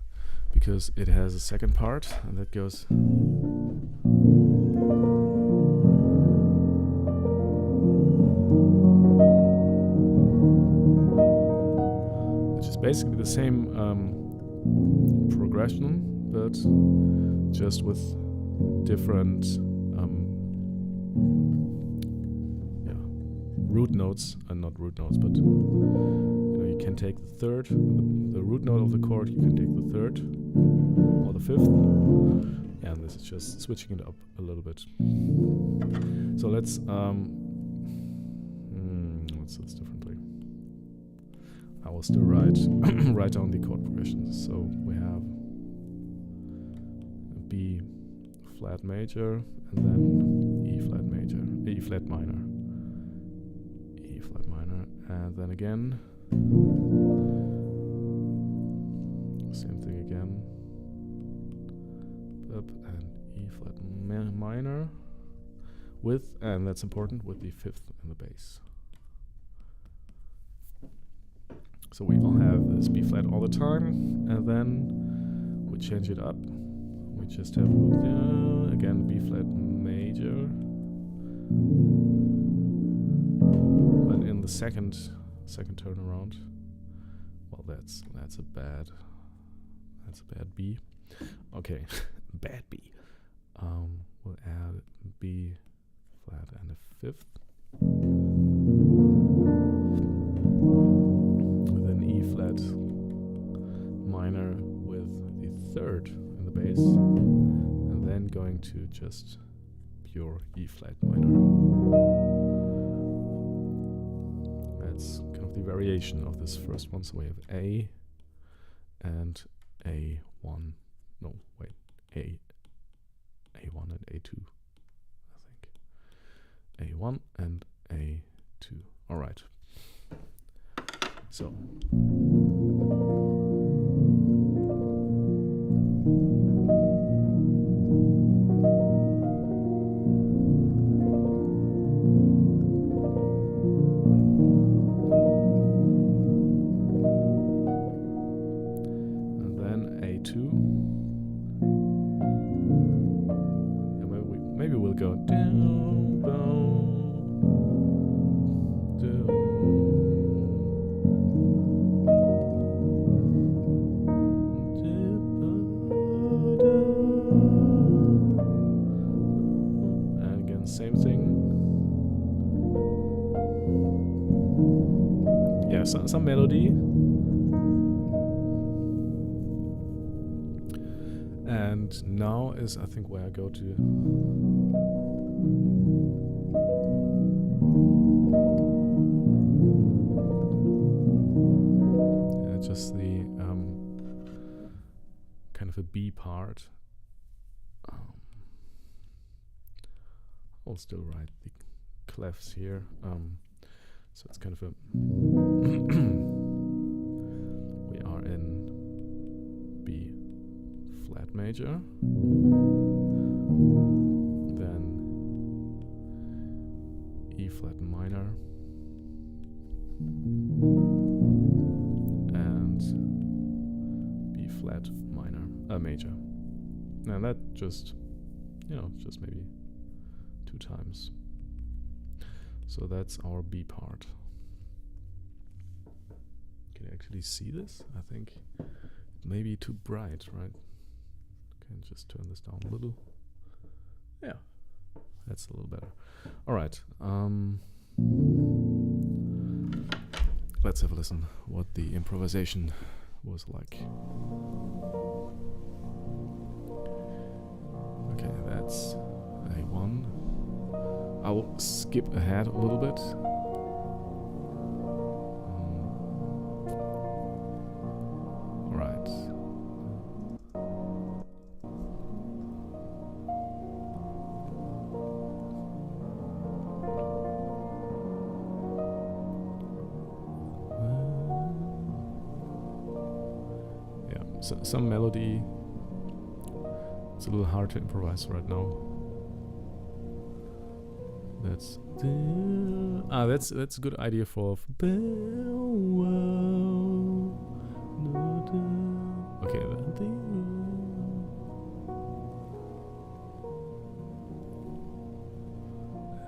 Speaker 1: because it has a second part, and that goes. Which is basically the same progression, but just with different root notes, not root notes, but you can take the third, the root note of the chord, you can take the third or the fifth, and this is just switching it up a little bit. So let's this differently. I will still write down the chord progressions. So we have B flat major, and then E flat major, E flat minor, E flat minor, and then again, same thing again, up and E flat minor, with, and that's important, with the fifth in the bass. So we all have this B flat all the time, and then we change it up. We just have again B flat major, but in the second turnaround, well, that's a bad B. Okay, bad B. We'll add B flat and a fifth, with an E flat minor with the third in the bass, and then going to just pure E flat minor. That's kind of the variation of this first one. So we have A and A1. No, wait, A1 and A2. I think A1 and A2. All right. So. Some melody, and now is, I think, where I go to just the kind of a B part. I'll still write the clefs here. So it's kind of a we are in B flat major, then E flat minor, and B flat minor, major. And that just, just maybe 2 times. So that's our B part. Can you actually see this? I think it may be too bright, right? Can just turn this down a little. Yeah, that's a little better. All right. let's have a listen what the improvisation was like. Okay, that's A1. I will skip ahead a little bit. Right. Yeah, so some melody. It's a little hard to improvise right now. That's a good idea for okay.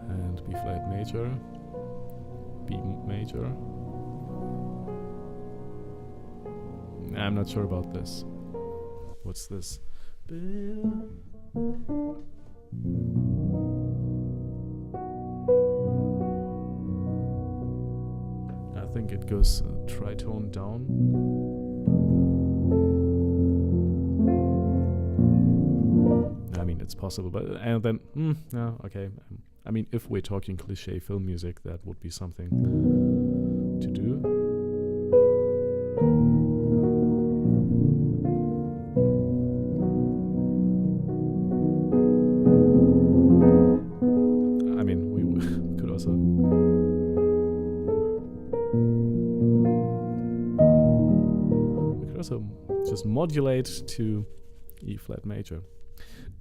Speaker 1: And B flat major, B major. I'm not sure about this. What's this? I think it goes tritone down. I mean, it's possible, but and then no, okay. I mean, if we're talking cliché film music, that would be something to do. I mean, we could also. So just modulate to E flat major.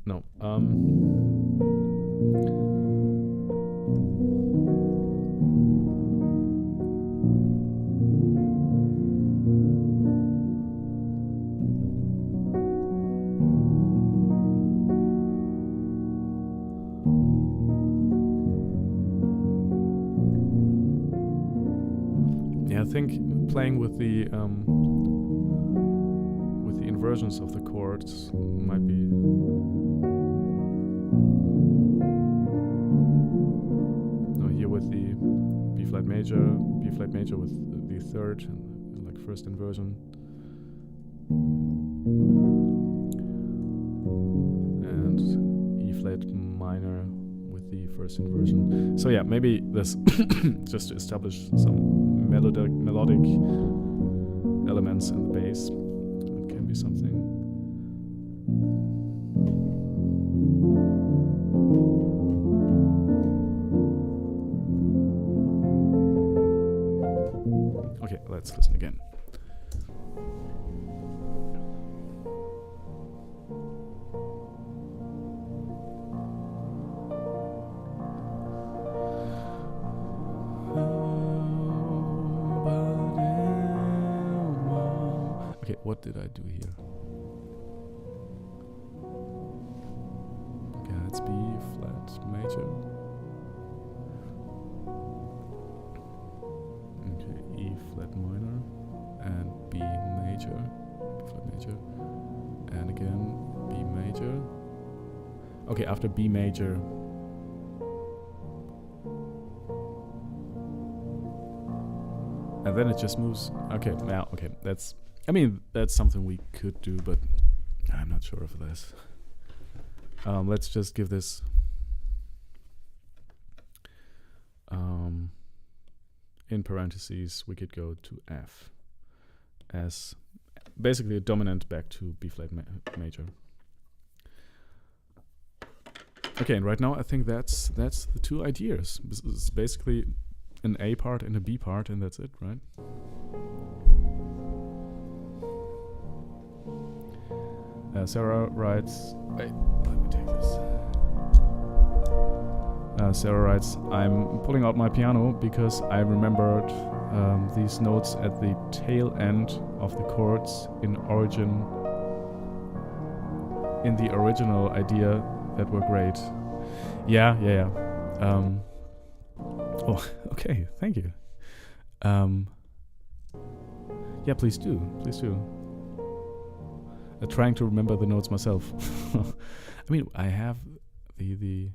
Speaker 1: No. Yeah, I think playing with the inversions of the chords might be. No, here with the B flat major with the third and like first inversion, and E flat minor with the first inversion. So yeah, maybe this just to establish some melodic elements in the bass. Something. Okay, let's listen again. Okay, what did I do here? Okay, it's B flat major. Okay, E flat minor and B major, B flat major, and again B major. Okay, after B major. And then it just moves. Okay, now, okay, that's. I mean, that's something we could do, but I'm not sure of this. Let's just give this in parentheses. We could go to F as basically a dominant back to B flat major. Okay, and right now I think that's the two ideas. This is basically an A part and a B part, and that's it, right? Sarah writes, wait, let me take this. Sarah writes, I'm pulling out my piano because I remembered these notes at the tail end of the chords in the original idea that were great. Yeah. Oh, okay, thank you. Yeah, please do. Trying to remember the notes myself. I mean, I have the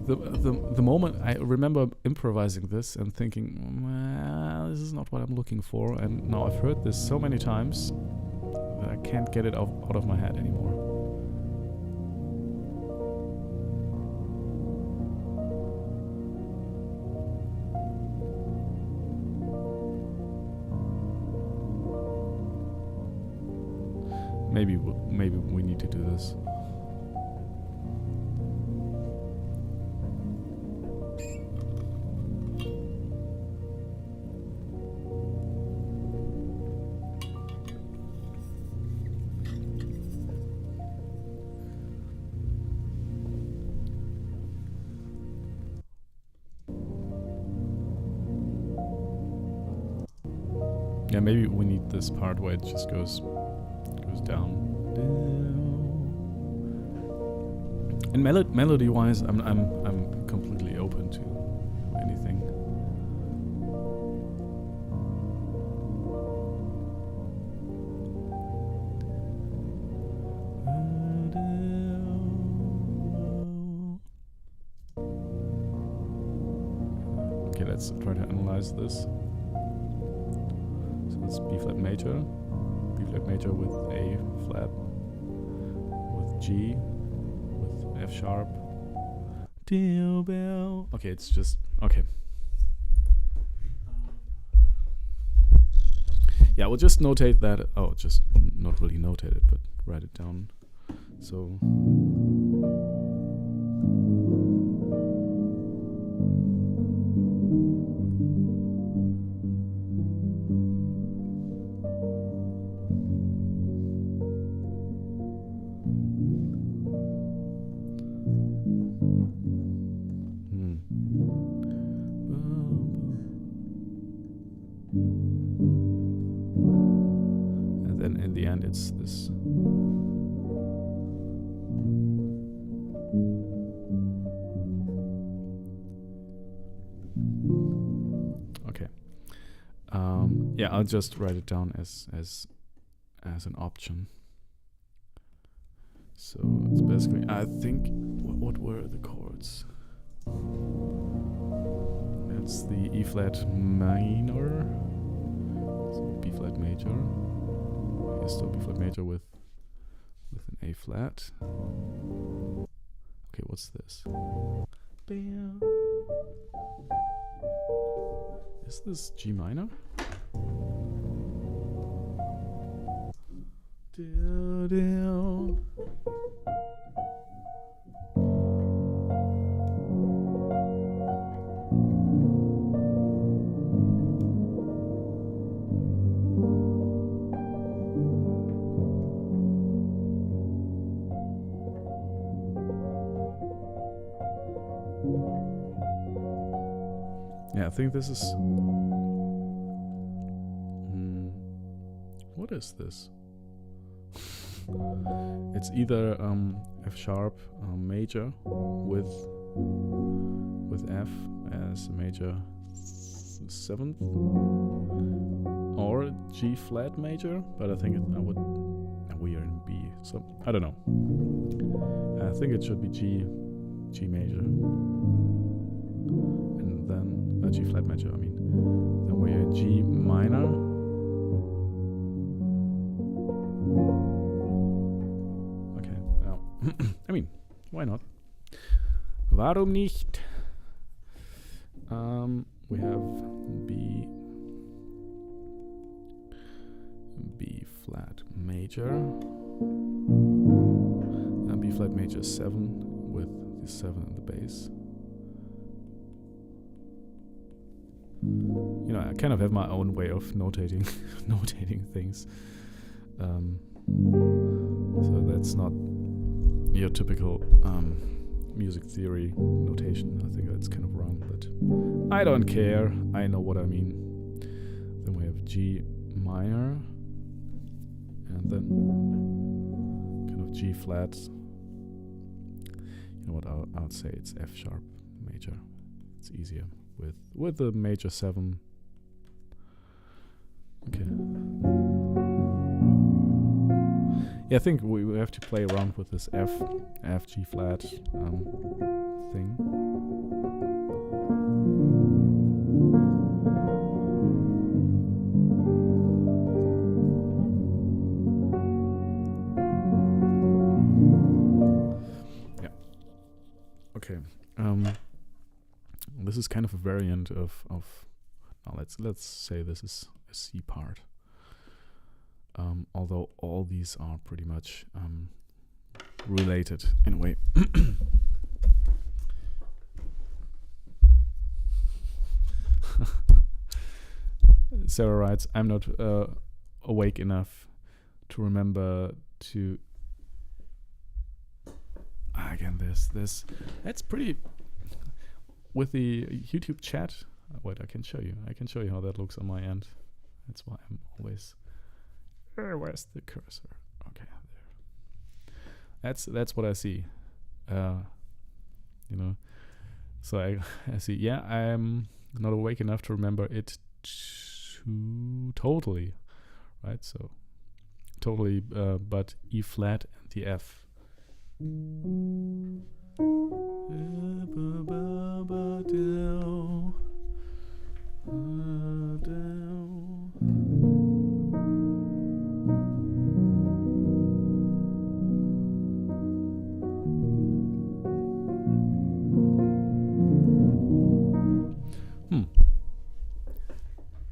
Speaker 1: the moment I remember improvising this and thinking, well, this is not what I'm looking for, and now I've heard this so many times that I can't get it out of my head anymore. Maybe we need to do this. Yeah, maybe we need this part where it just goes down. And melody-wise, I'm completely open to anything. Okay, let's try to analyze this. So it's B flat major with A flat, with G, with F sharp. Okay, it's just okay. Yeah, we'll just notate that. Oh, just not really notate it, but write it down. So. And then in the end it's this. Okay. Yeah, I'll just write it down as an option. So it's basically, I think, what were the chords? That's the E flat minor, so B flat major. Here's still B flat major with an A flat. Okay, what's this? Bam. Is this G minor? Do, do. Yeah, I think this is... what is this? It's either F sharp major with F as a major 7th, or G flat major, but I think we are in B, so I don't know. I think it should be G major, and then G flat major. I mean, then we are in G minor. Okay, I mean, why not? Warum nicht? We have B flat major, and B flat major 7 with the 7 in the bass. You know, I kind of have my own way of notating things. So that's not your typical music theory notation. I think that's kind of wrong, but I don't care. I know what I mean. Then we have G minor, and then kind of G flat. You know what? I would say it's F sharp major. It's easier with the major 7. Okay. Yeah, I think we have to play around with this F G flat thing. Yeah. Okay. This is kind of a variant of now let's say this is a C part. Although all these are pretty much related in a way. Sarah writes, I'm not awake enough to remember to... Again, this that's pretty... With the YouTube chat... Wait, I can show you how that looks on my end. That's why I'm always... Where's the cursor? Okay, there. That's what I see. You know, so I see. Yeah, I'm not awake enough to remember it totally, right? So totally, but E flat and the F.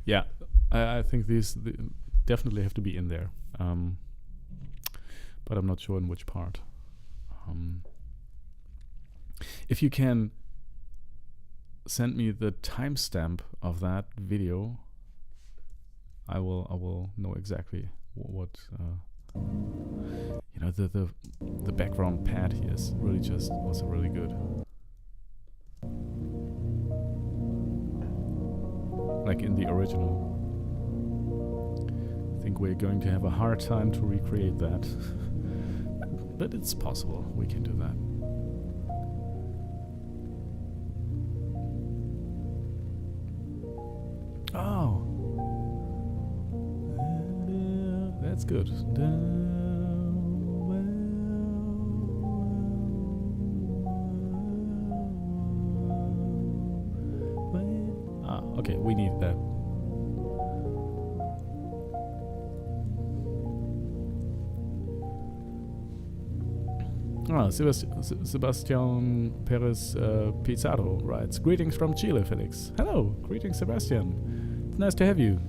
Speaker 1: Yeah, I think these definitely have to be in there, but I'm not sure in which part. If you can send me the timestamp of that video, I will know exactly what you know. The background pad here is really just also really good. Like in the original. I think we're going to have a hard time to recreate that. But it's possible, we can do that. Oh! That's good. Okay, we need that. Sebastian Perez Pizarro writes, greetings from Chile, Felix. Hello, greetings, Sebastian. It's nice to have you.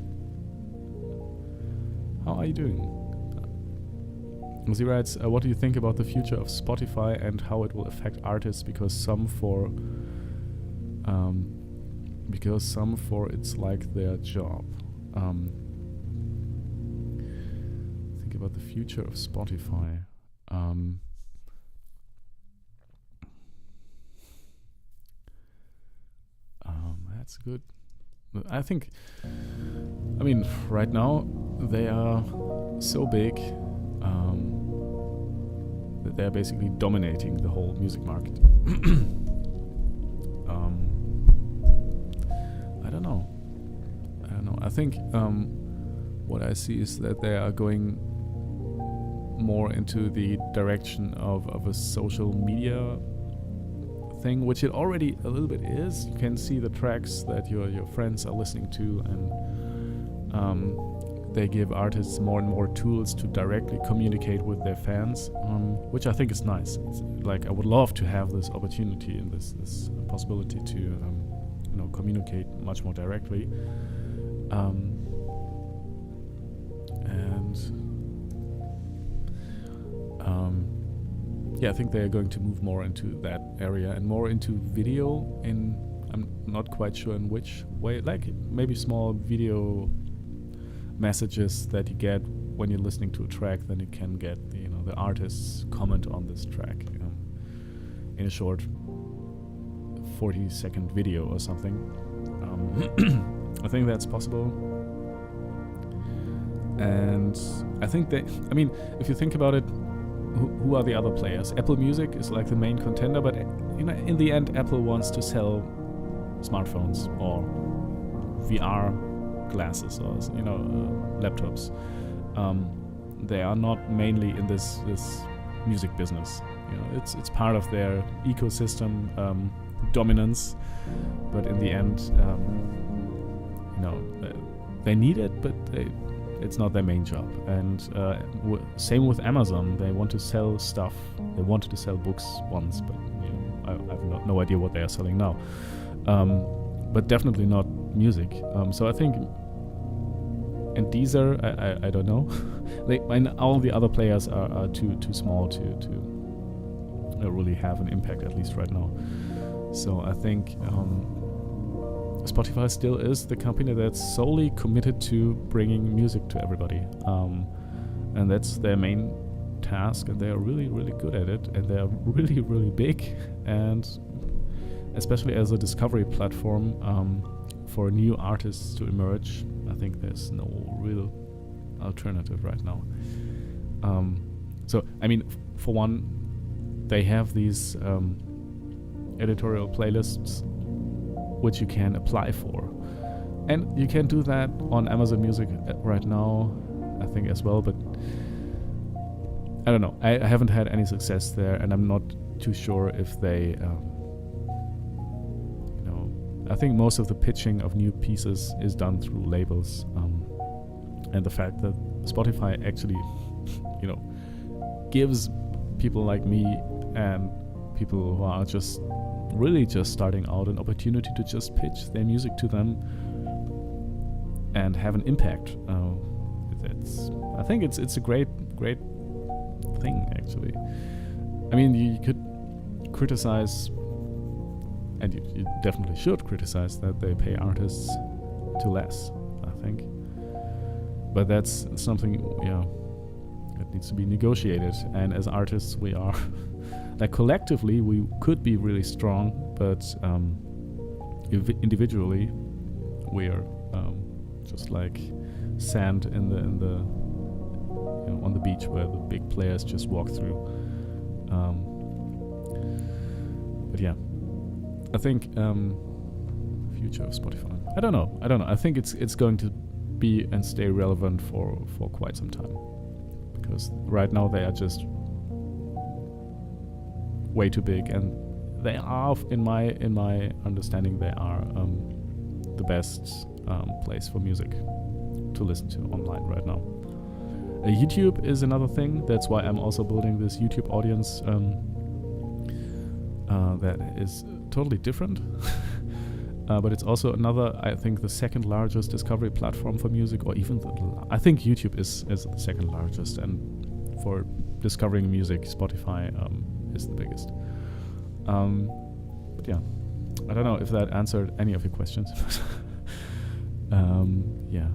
Speaker 1: How are you doing? He writes, what do you think about the future of Spotify and how it will affect artists because some for it's like their job. Think about the future of Spotify. That's good. I think, I mean, right now they are so big that they're basically dominating the whole music market. I don't know. I think what I see is that they are going more into the direction of a social media thing, which it already a little bit is. You can see the tracks that your friends are listening to, and they give artists more and more tools to directly communicate with their fans, which I think is nice. It's like I would love to have this opportunity and this possibility to communicate much more directly, yeah, I think they are going to move more into that area and more into video. I'm not quite sure in which way, like maybe small video messages that you get when you're listening to a track, then you can get the artist's comment on this track in a short 40-second video or something. I think that's possible. And I think if you think about it, who are the other players? Apple Music is like the main contender, but in the end, Apple wants to sell smartphones or VR glasses or laptops. They are not mainly in this music business. it's part of their ecosystem dominance, but in the end, they need it, but it's not their main job. And same with Amazon. They want to sell stuff. They wanted to sell books once, but I have no idea what they are selling now. But definitely not music. So I think, and Deezer, I don't know. And all the other players are too small to really have an impact, at least right now. So I think Spotify still is the company that's solely committed to bringing music to everybody, and that's their main task, and they are really, really good at it, and they are really, really big, and especially as a discovery platform for new artists to emerge, I think there's no real alternative right now. So I mean, for one, they have these editorial playlists which you can apply for, and you can do that on Amazon Music right now, I think, as well, but I don't know. I haven't had any success there, and I'm not too sure if they I think most of the pitching of new pieces is done through labels, and the fact that Spotify actually gives people like me and people who are just starting out an opportunity to just pitch their music to them and have an impact. I think it's a great thing, actually. I mean, you could criticize, and you definitely should criticize, that they pay artists too less, I think. But that's something that needs to be negotiated. And as artists, we are like, collectively we could be really strong, but individually we are just like sand in the on the beach where the big players just walk through. But yeah, I think future of Spotify. I don't know. I think it's going to be and stay relevant for quite some time, because right now they are just way too big, and they are, in my understanding, they are the best place for music to listen to online right now. YouTube is another thing. That's why I'm also building this YouTube audience that is totally different. But it's also another, I think, the second largest discovery platform for music, or even I think YouTube is the second largest, and for discovering music, Spotify is the biggest. But yeah, I don't know if that answered any of your questions. Yeah.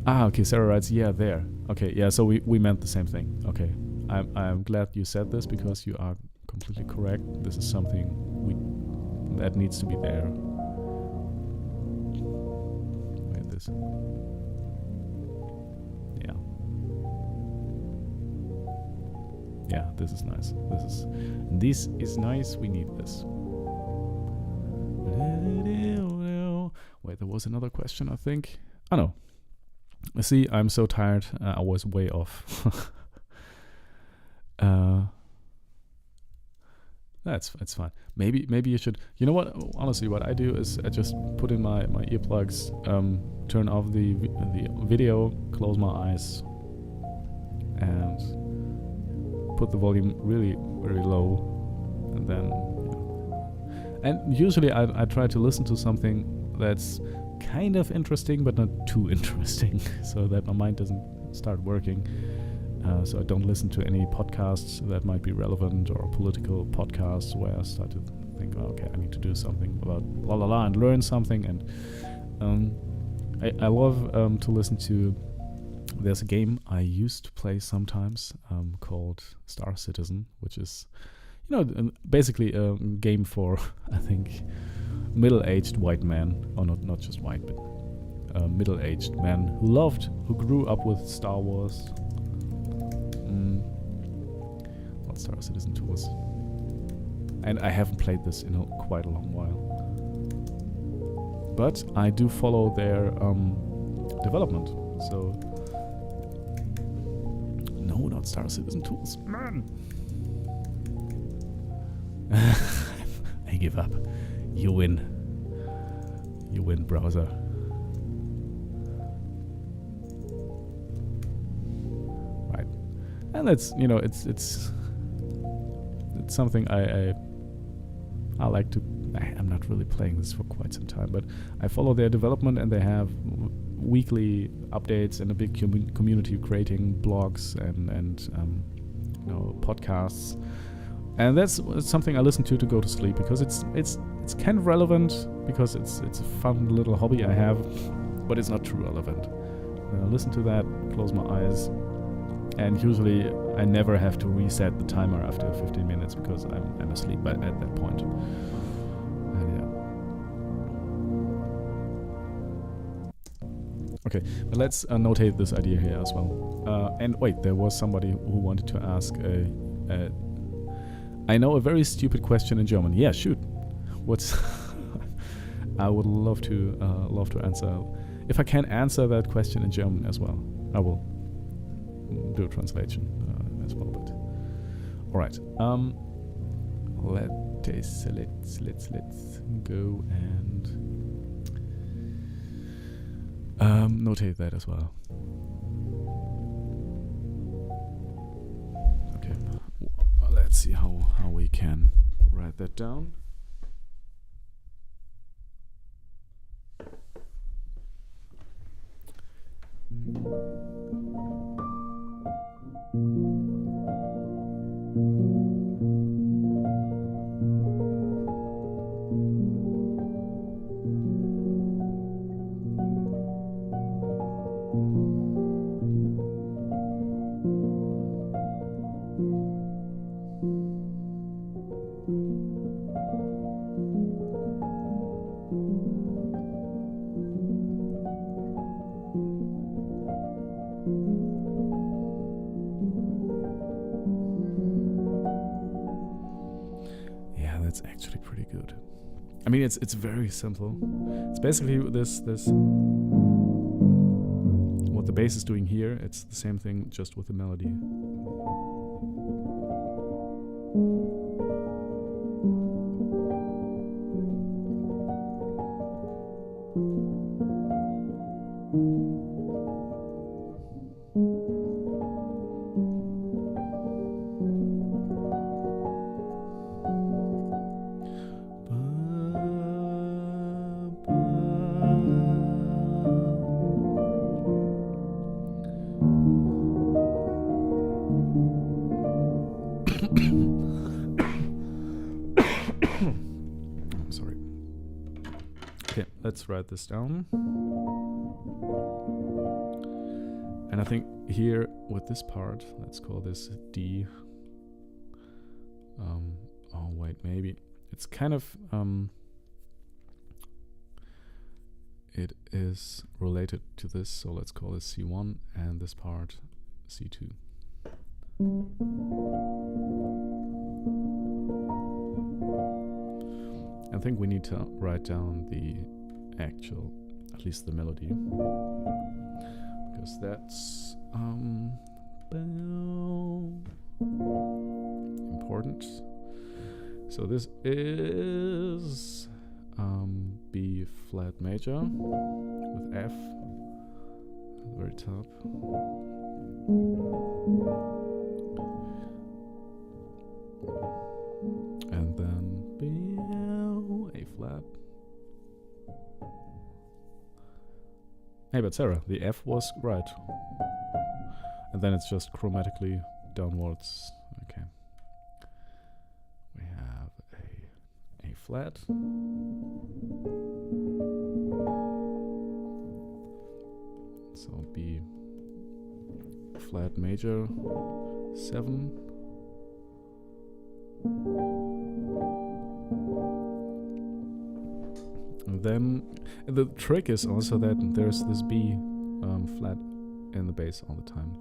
Speaker 1: Okay, Sarah writes, yeah, there. Okay, yeah, so we meant the same thing. Okay, I'm glad you said this, because you are completely correct. This is something that needs to be there. Wait, this. Yeah. Yeah, this is nice. This is nice. We need this. Wait, there was another question, I think. Oh no. See, I'm so tired. I was way off. It's fine. Maybe you should. You know what? Honestly, what I do is I just put in my earplugs, turn off the video, close my eyes, and put the volume really very low, and then. And usually I try to listen to something that's kind of interesting, but not too interesting, so that my mind doesn't start working. So I don't listen to any podcasts that might be relevant, or political podcasts where I start to think, okay, I need to do something about la la la and learn something. And I love to listen to. There's a game I used to play sometimes called Star Citizen, which is, basically a game for, I think, middle-aged white men, or not just white, but middle-aged men who grew up with Star Wars. What Star Citizen 2 was. And I haven't played this in quite a long while. But I do follow their development. So, no No, not Star Citizen Tools. Man! I give up. You win. You win, browser. Right. And that's, you know, it's something I like to... I'm not really playing this for quite some time, but I follow their development, and they have weekly updates and a big community creating blogs and you know, podcasts. And that's something I listen to go to sleep, because it's kind of relevant, because it's a fun little hobby I have, but it's not too relevant. And I listen to that, close my eyes, and usually I never have to reset the timer after 15 minutes because I'm asleep at that point. And yeah. Okay, but let's notate this idea here as well. And wait, there was somebody who wanted to ask I know a very stupid question in German. Yeah, shoot. What's... I would love to answer. If I can answer that question in German as well, I will do a translation as well. But all right. Let's go and notate that as well. Okay. Let's see how we can write that down. It's actually pretty good. I mean, it's very simple. It's basically this what the bass is doing here. It's the same thing, just with the melody. I'm sorry. Okay, let's write this down. And I think here with this part, let's call this D. Oh wait, maybe it's kind of it is related to this, so let's call this C1 and this part C2. I think we need to write down the actual, at least the melody, because that's important. So this is B flat major with F at the very top. And then B, A flat. Hey, but Sarah, the F was right. And then it's just chromatically downwards. Okay. We have A flat. So B flat major 7. And then the trick is also that there's this B flat in the bass all the time.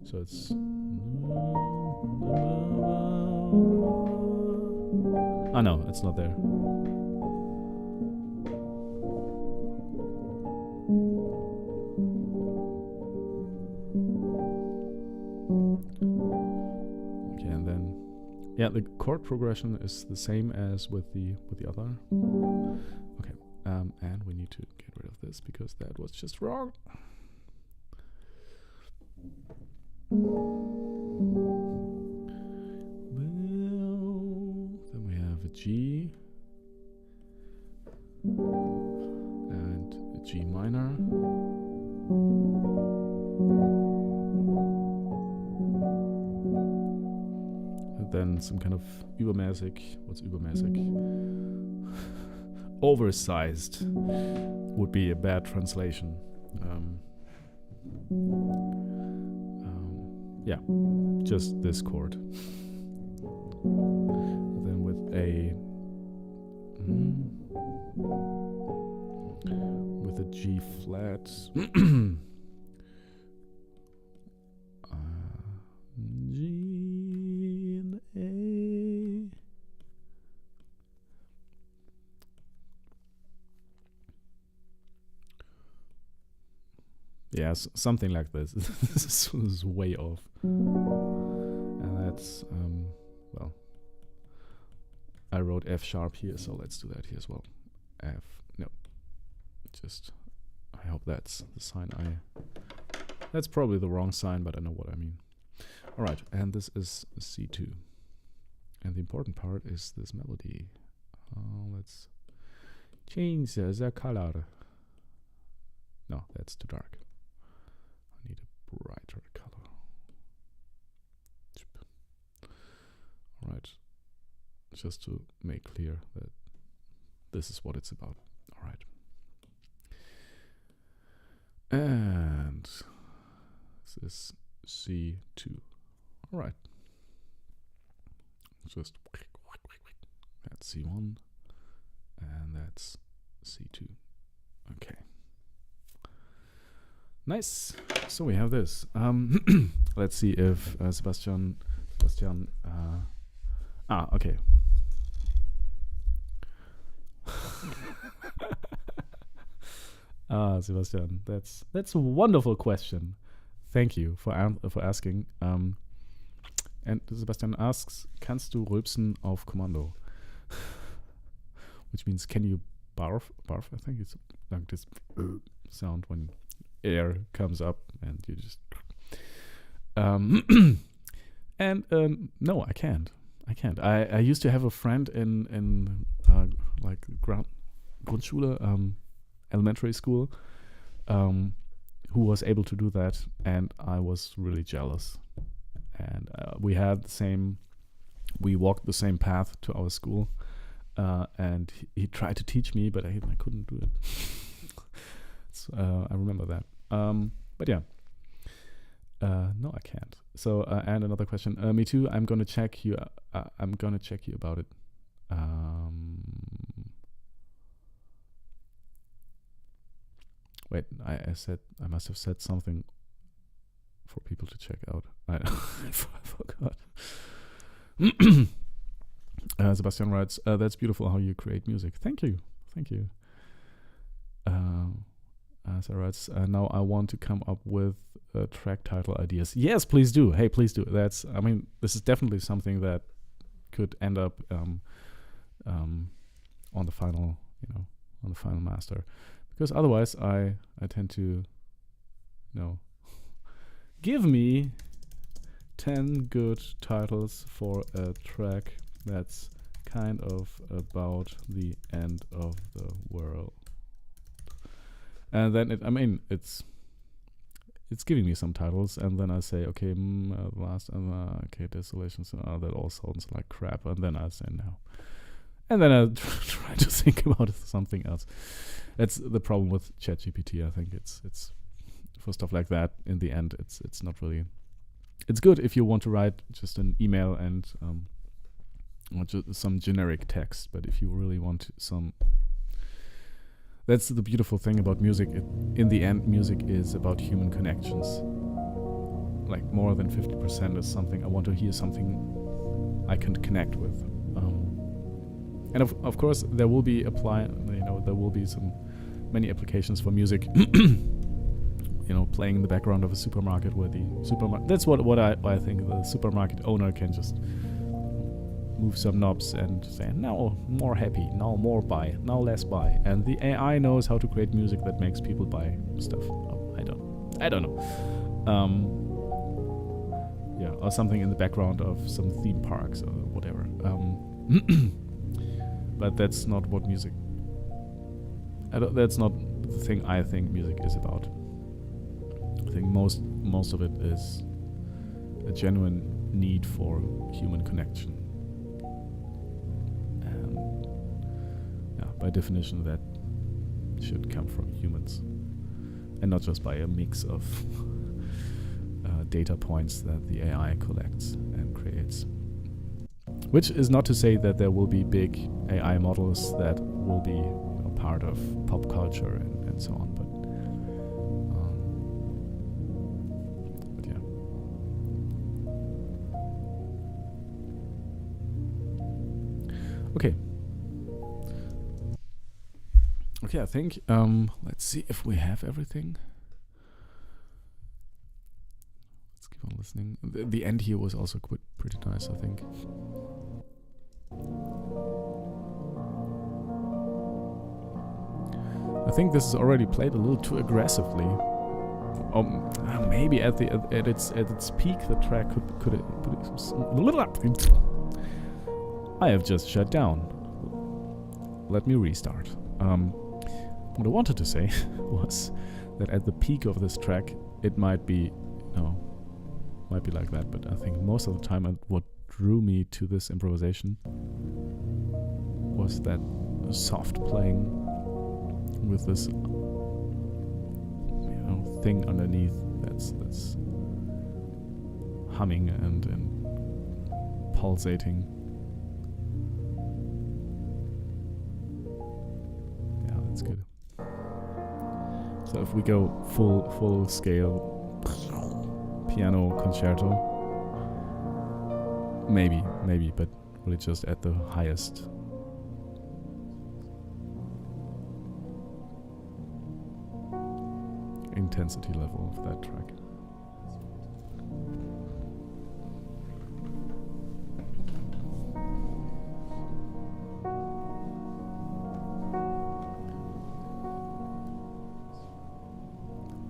Speaker 1: So it's no, it's not there. Okay, and then yeah, the chord progression is the same as with the other. Okay, and we need to get rid of this because that was just wrong. Well, then we have a G and a G minor. And then some kind of übermäßig. What's übermäßig? Oversized would be a bad translation. Yeah, just this chord. Then with a G flat, G and A. Yes, something like this. This is way off. And that's, well, I wrote F sharp here, so let's do that here as well. F, no. Just, I hope that's the sign that's probably the wrong sign, but I know what I mean. Alright, and this is C2. And the important part is this melody. Let's change the color. No, that's too dark. I need a brighter color. Alright, just to make clear that this is what it's about. Alright. And this is C2. Alright. Just that's C1 and that's C2. Okay. Nice. So we have this. Let's see if Sebastian. Okay. Sebastian, that's a wonderful question. Thank you for asking. And Sebastian asks, kannst du rülpsen auf Kommando? Which means, can you barf? Barf, I think it's like this sound when air comes up and you just... no, I can't. I used to have a friend in like Grundschule, elementary school, who was able to do that, and I was really jealous. And we walked the same path to our school, and he tried to teach me, but I couldn't do it. So, I remember that. But yeah. No, I can't. So, and another question. Me too. I'm gonna check you. I'm gonna check you about it. Wait, I must have said something for people to check out. I forgot. Sebastian writes, "That's beautiful how you create music. Thank you. Sarah writes, now I want to come up with track title ideas. Yes, please do. Hey, please do. This is definitely something that could end up on the final, on the final master. Because otherwise I tend to, give me 10 good titles for a track that's kind of about the end of the world. And then it's giving me some titles, and then I say, okay, Desolation, that all sounds like crap, and then I say no. And then I try to think about something else. That's the problem with ChatGPT. I think it's for stuff like that. In the end, it's not really. It's good if you want to write just an email and some generic text, but if you really want some. That's the beautiful thing about music. In the end, music is about human connections. Like more than 50% is something I want to hear, something I can connect with. And of course, there will be there will be many applications for music. you know, playing in the background of a supermarket where the supermarket. That's what I think. The supermarket owner can just move some knobs and say, now more happy, now more buy, now less buy, and the AI knows how to create music that makes people buy stuff. Oh, I don't know. Yeah, or something in the background of some theme parks or whatever. But that's not what music. That's not the thing I think music is about. I think most of it is a genuine need for human connection. And yeah, by definition, that should come from humans, and not just by a mix of data points that the AI collects and creates. Which is not to say that there will be big AI models that will be a part of pop culture and so on, but yeah. Okay, I think let's see if we have everything. Let's keep on listening. The end here was also pretty nice, I think. I think this is already played a little too aggressively. Maybe at its peak, the track could I have just shut down. Let me restart. What I wanted to say was that at the peak of this track, it might be like that. But I think most of the time, what drew me to this improvisation was that soft playing with this, thing underneath that's humming and pulsating. Yeah, that's good. So if we go full scale piano concerto, maybe, but really just at the highest intensity level of that track.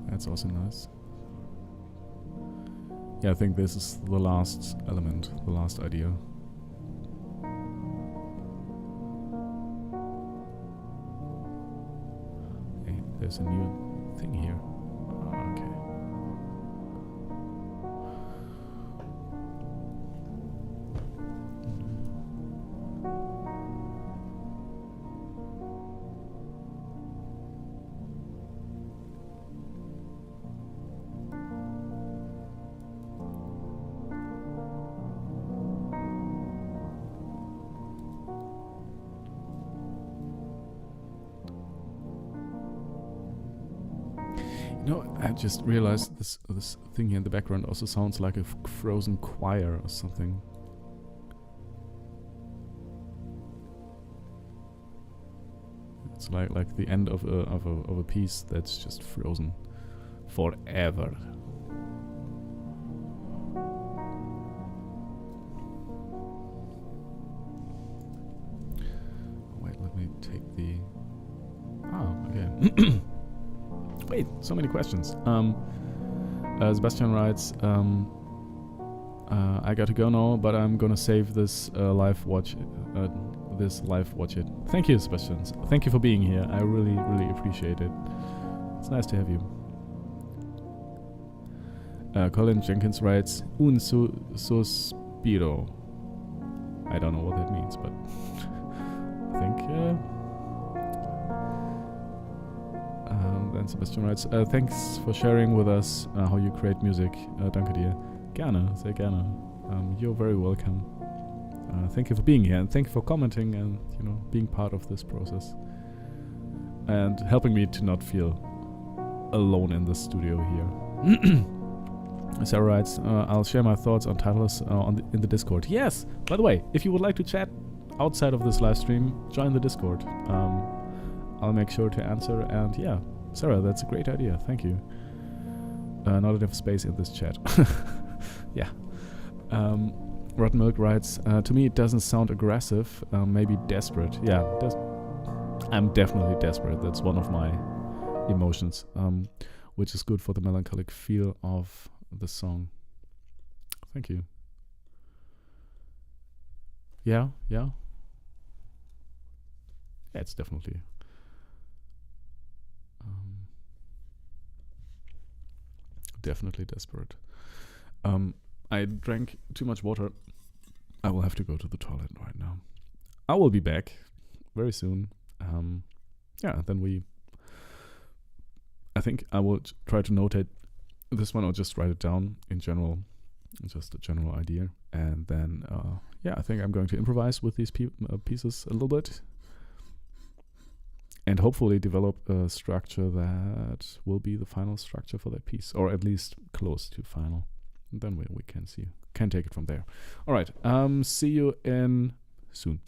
Speaker 1: That's also nice. Yeah, I think this is the last element, the last idea. Hey, there's a new thing here. Okay. I just realized this thing here in the background also sounds like a frozen choir or something. It's like the end of a piece that's just frozen forever. Wait, let me take the. Okay. Wait, so many questions. Sebastian writes, I got to go now, but I'm gonna save this live watch it. Thank you, Sebastian. Thank you for being here. I really appreciate it. It's nice to have you. Colin Jenkins writes, un sospiro. I don't know what that means, but I think. Then Sebastian writes, thanks for sharing with us how you create music. Danke dir. Gerne, sehr gerne. You're very welcome. Thank you for being here, and thank you for commenting and being part of this process and helping me to not feel alone in the studio here. Sarah writes, I'll share my thoughts on titles in the Discord. Yes, by the way, if you would like to chat outside of this live stream, join the Discord. I'll make sure to answer, and yeah, Sarah, that's a great idea. Thank you. not enough space in this chat. Yeah. Rotten Milk writes, to me it doesn't sound aggressive, maybe desperate. Yeah, I'm definitely desperate. That's one of my emotions, which is good for the melancholic feel of the song. Thank you. Yeah. Yeah, it's definitely definitely desperate. I drank too much water. I will have to go to the toilet right now. I will be back very soon. Yeah, then I think I will try to notate this one or just write it down in general, just a general idea. And then, yeah, I think I'm going to improvise with these pieces a little bit. And hopefully develop a structure that will be the final structure for that piece, or at least close to final. And then we can take it from there. All right. See you in soon.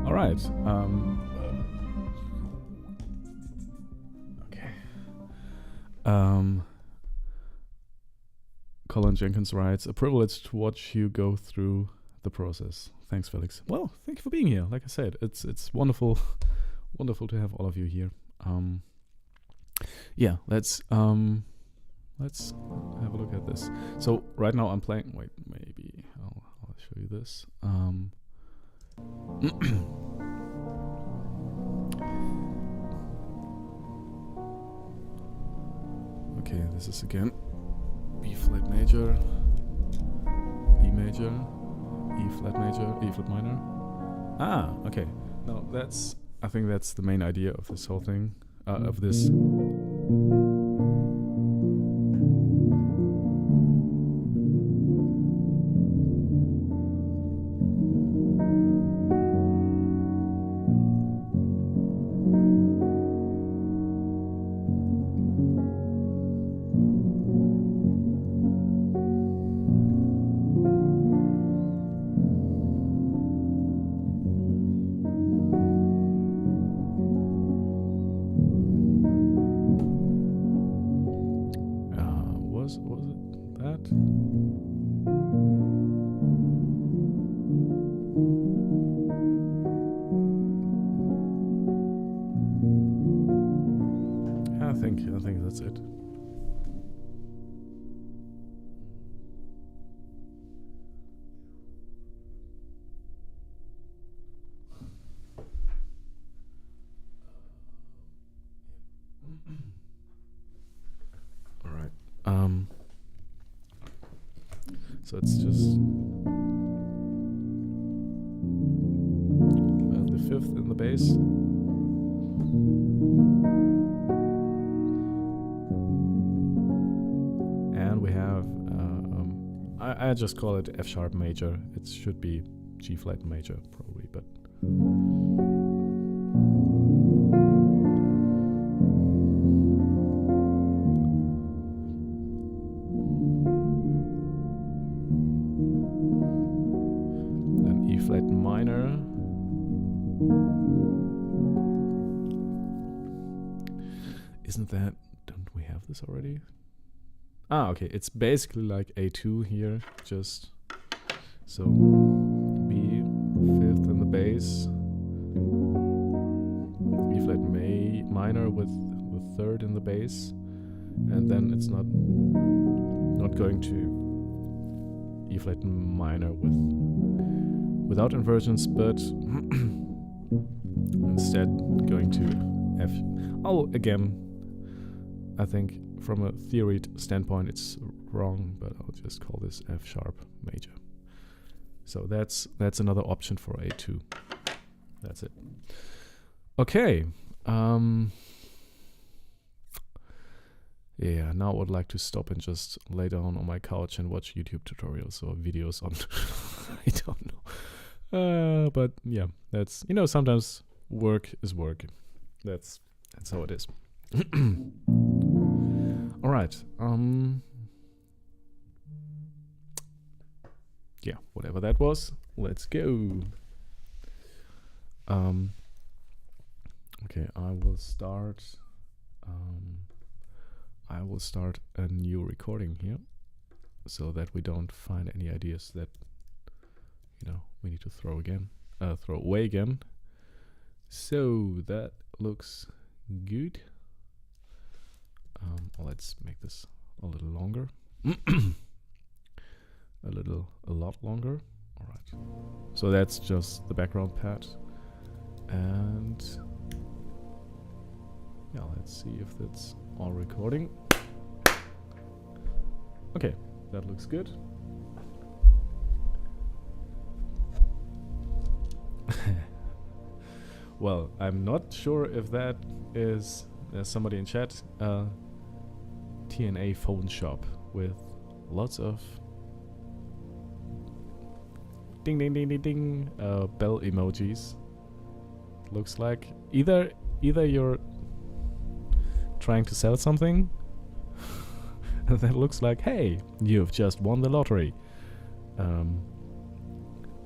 Speaker 1: Right. Okay. Colin Jenkins writes, a privilege to watch you go through the process. Thanks, Felix. Well, thank you for being here. Like I said, it's wonderful, wonderful to have all of you here. Yeah, let's have a look at this. So right now I'm playing. Wait, maybe I'll show you this. Okay, this is again B flat major, B major, E flat major, E flat minor. Ah, okay. Now I think that's the main idea of this whole thing, of this. I think that's it. All right. So it's just the fifth in the bass. And we have I just call it F sharp major. It should be G flat major probably, but then E flat minor. Isn't that, don't we have this already? Ah, okay, it's basically like A2 here, just so B, fifth in the bass, E flat minor with third in the bass, and then it's not going to E flat minor without inversions, but instead going to F. Oh, again, I think from a theory standpoint it's wrong, but I'll just call this F sharp major. So that's another option for A2. That's it. Okay. Yeah, now I would like to stop and just lay down on my couch and watch YouTube tutorials or videos on I don't know. But yeah, that's, you know, sometimes work is work. That's how it is. All right. Yeah, whatever that was, let's go. Okay, I will start a new recording here, so that we don't find any ideas that, you know, we need to throw away again. So that looks good. Let's make this a little longer. A lot longer. All right. So that's just the background pad. And yeah, let's see if that's all recording. Okay, that looks good. Well, I'm not sure if that is, there's somebody in chat, TNA phone shop with lots of ding ding ding ding ding bell emojis. Looks like either you're trying to sell something and that looks like, hey, you've just won the lottery.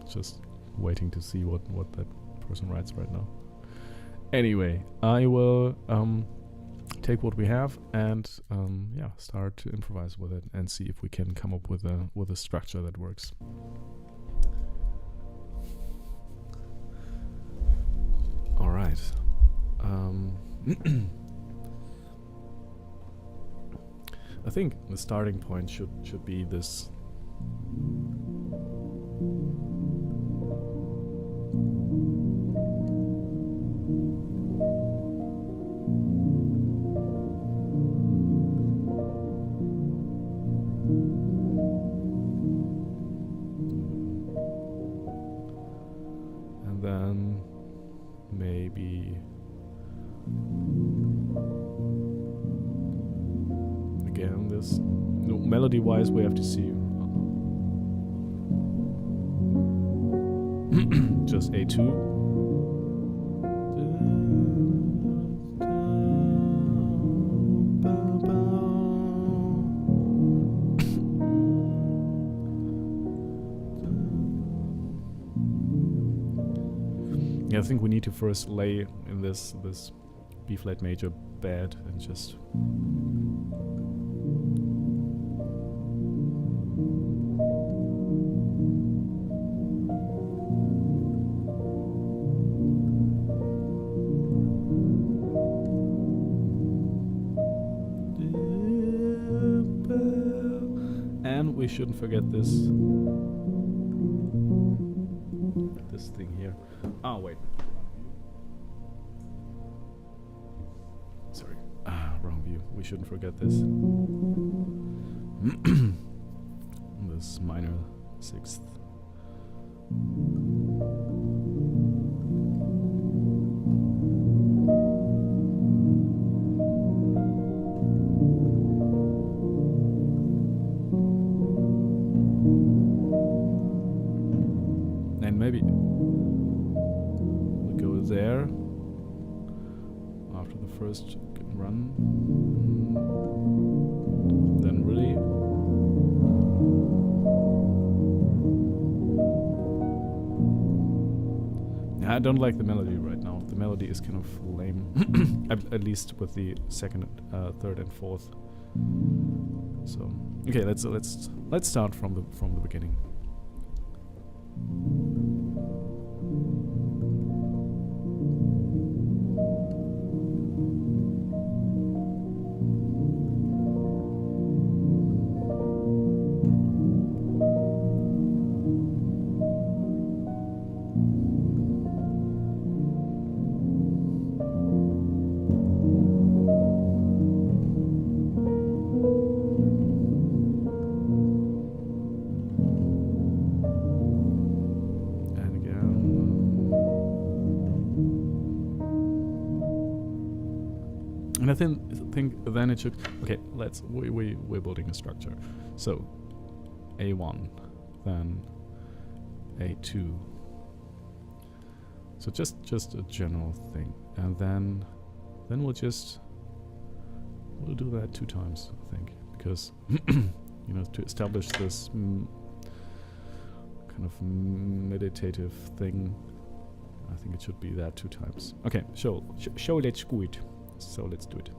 Speaker 1: Just waiting to see what that person writes right now. Anyway, I will take what we have and yeah, start to improvise with it and see if we can come up with a structure that works. All right. I think the starting point should be this. And then maybe again this, no, melody wise we have to see just A2. Yeah, I think we need to first lay in this B flat major bed and just and we shouldn't forget this thing here. Oh wait. Sorry. We shouldn't forget this. This minor sixth. And maybe we'll go there after the first run. Then really. I don't like the melody right now. The melody is kind of lame, at least with the second, third, and fourth. So okay, let's start from the beginning. And I think then it should. Okay, we're building a structure. So A1, then A2. So just a general thing, and then we'll do that 2 times, I think, because you know, to establish this kind of meditative thing, I think it should be that 2 times. Okay, so let's do it. So let's do it.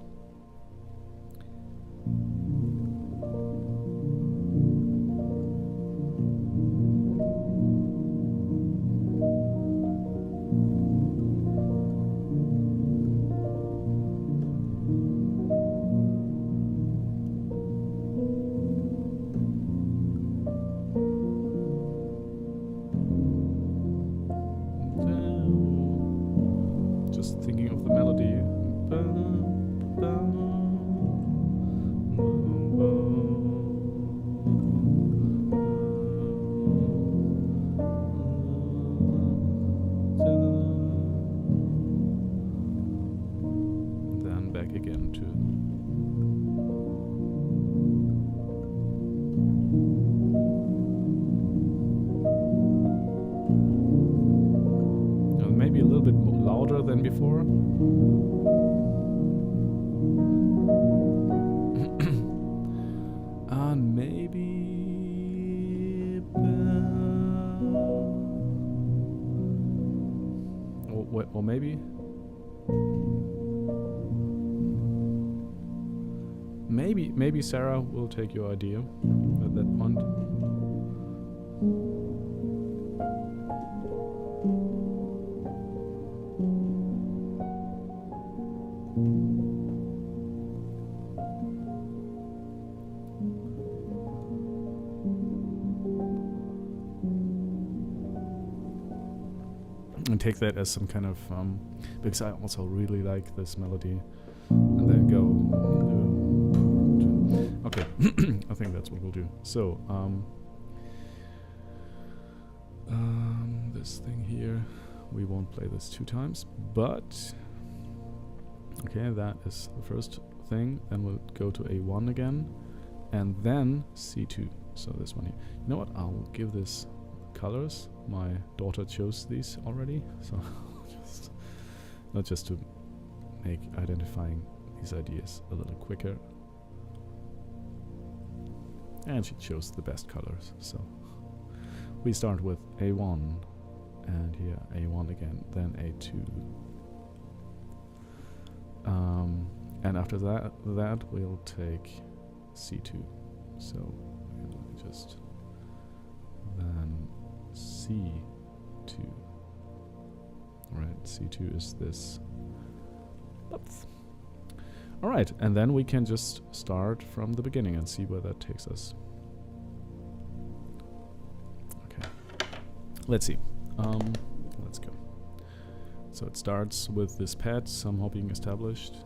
Speaker 1: Just thinking of the melody. Then back again to maybe a little bit louder than before. And maybe or maybe Sarah will take your idea at that point. And take that as some kind of because I also really like this melody, and then go okay. I think that's what we'll do. So this thing here, we won't play this 2 times, but okay, that is the first thing. Then we'll go to A1 again, and then C2. So this one here. You know what? I'll give this colors. My daughter chose these already, so not just to make identifying these ideas a little quicker. And she chose the best colors. So we start with A1, and here A1 again, then A2. And after that we'll take C2. So we'll just then C2. Alright, C2 is this. Alright, and then we can just start from the beginning and see where that takes us. Okay, let's see. Let's go. So it starts with this pad somehow being established.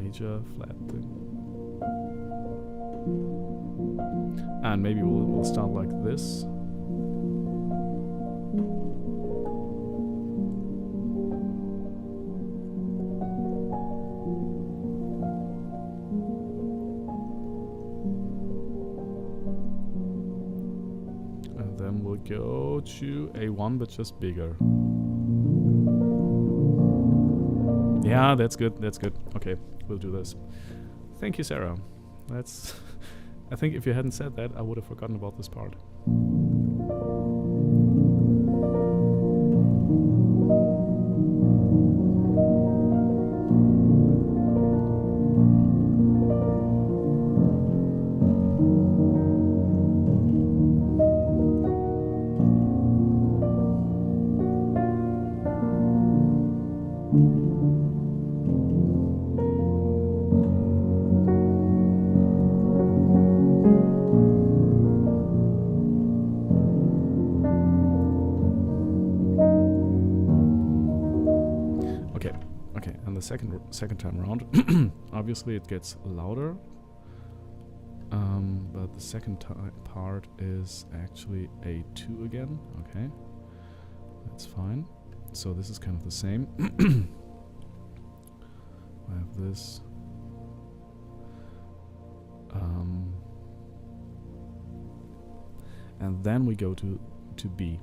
Speaker 1: major flat thing. And maybe we'll start like this. And then we'll go to A1, but just bigger. Yeah, that's good. That's good. Okay, we'll do this. Thank you, Sarah. That's... I think if you hadn't said that, I would have forgotten about this part. Second time around, obviously it gets louder, but the second part is actually A2 again. Okay, that's fine. So this is kind of the same. I have this. And then we go to B,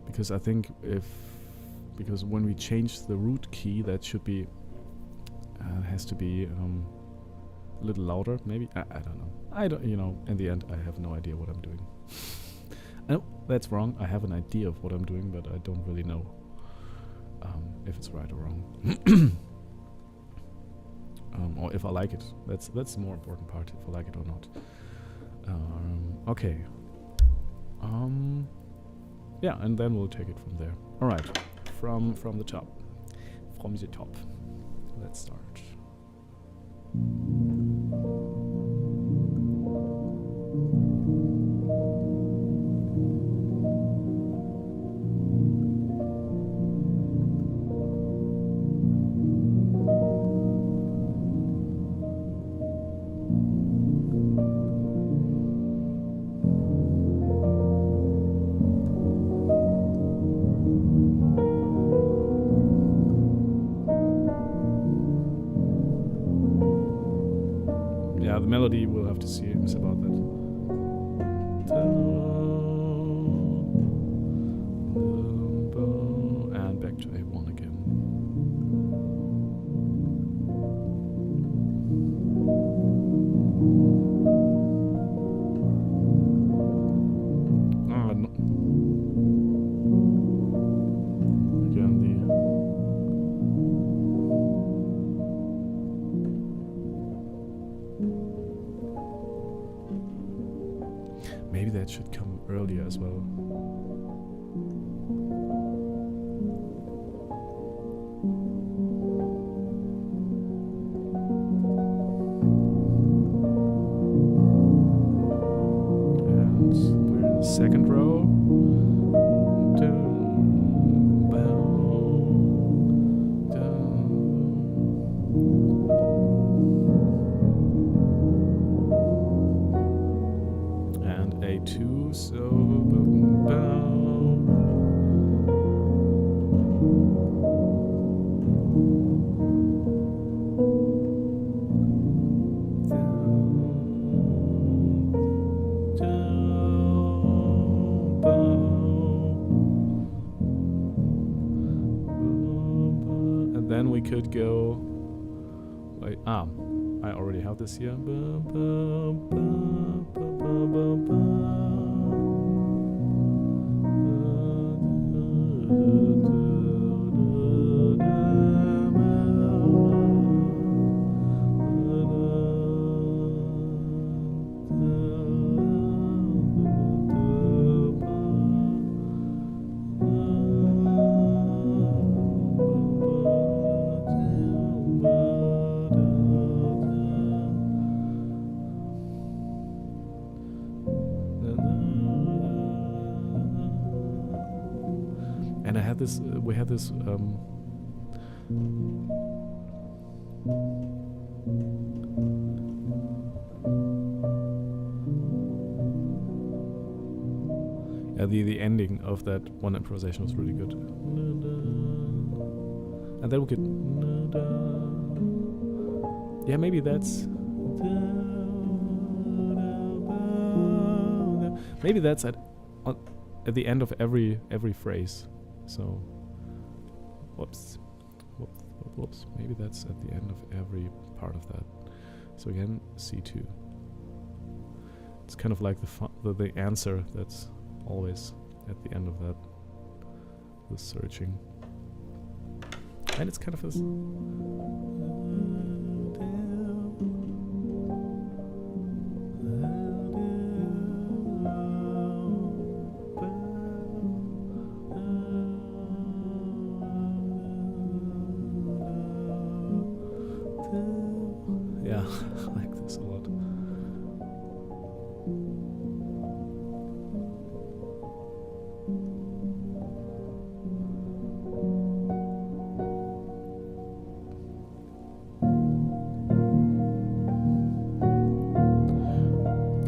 Speaker 1: because I think because when we change the root key, that should be has to be a little louder, maybe. I don't know. I don't. In the end, I have no idea what I'm doing. No, that's wrong. I have an idea of what I'm doing, but I don't really know if it's right or wrong, or if I like it. That's the more important part. If I like it or not. Okay. Yeah, and then we'll take it from there. All right. From the top. From the top. Let's start. Melody, we'll have to see about that. And back to A1 again. No. Again, maybe that should come earlier as well. And we're in the second row. A2, so boom, boom. And then we could go. Wait, I already have this here. And I had this, we had this the ending of that one improvisation was really good. And then we could... Yeah, maybe that's... Maybe that's at the end of every phrase. So, whoops. Maybe that's at the end of every part of that. So again, C2. It's kind of like the answer that's always at the end of that. The searching. And it's kind of this... Yeah, I like this a lot.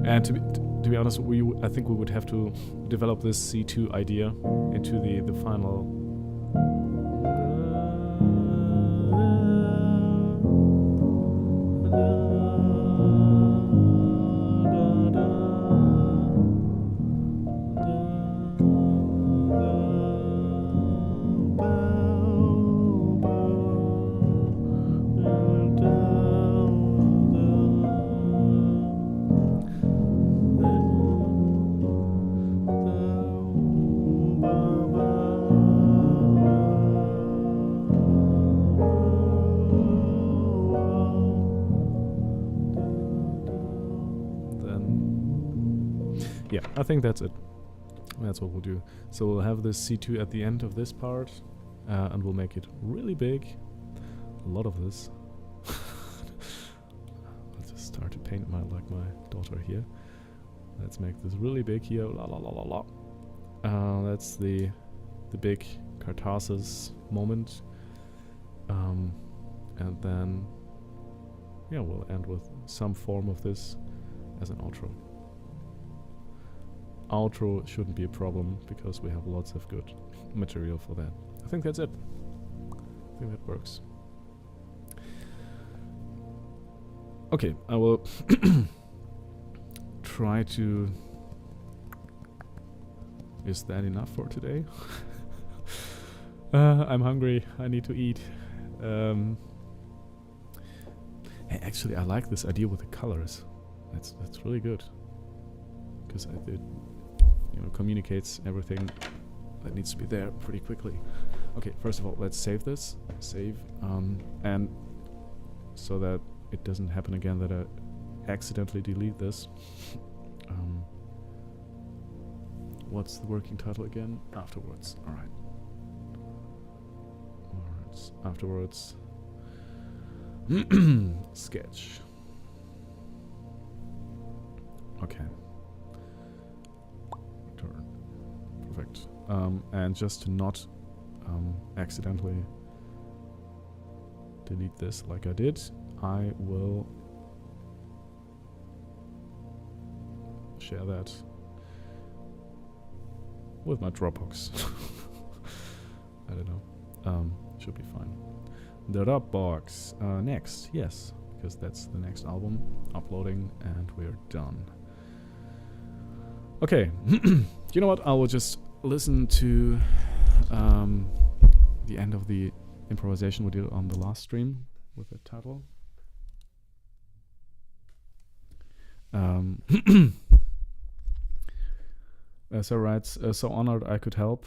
Speaker 1: And to be honest, I think we would have to develop this C2 idea into the final. Yeah, I think that's it. That's what we'll do. So we'll have this C2 at the end of this part, and we'll make it really big. A lot of this. I'll just start to paint my daughter here. Let's make this really big here. La la la la la. That's the big catharsis moment. And then yeah, we'll end with some form of this as an outro. Outro shouldn't be a problem because we have lots of good material for that. I think that's it. I think that works. Okay, I will try to... Is that enough for today? I'm hungry. I need to eat. Hey, actually, I like this idea with the colors. That's really good. Because it communicates everything that needs to be there pretty quickly. Okay, first of all, let's save this. Save. And so that it doesn't happen again that I accidentally delete this. What's the working title again? Afterwards. Alright. Afterwards. Sketch. Okay. Turn. Perfect. And just to not accidentally delete this like I did, I will share that with my Dropbox. I don't know. Should be fine. The Dropbox. Next, yes, because that's the next album. Uploading, and we're done. Okay. You know what? I will just listen to the end of the improvisation we did on the last stream with the title. So writes, so honored I could help.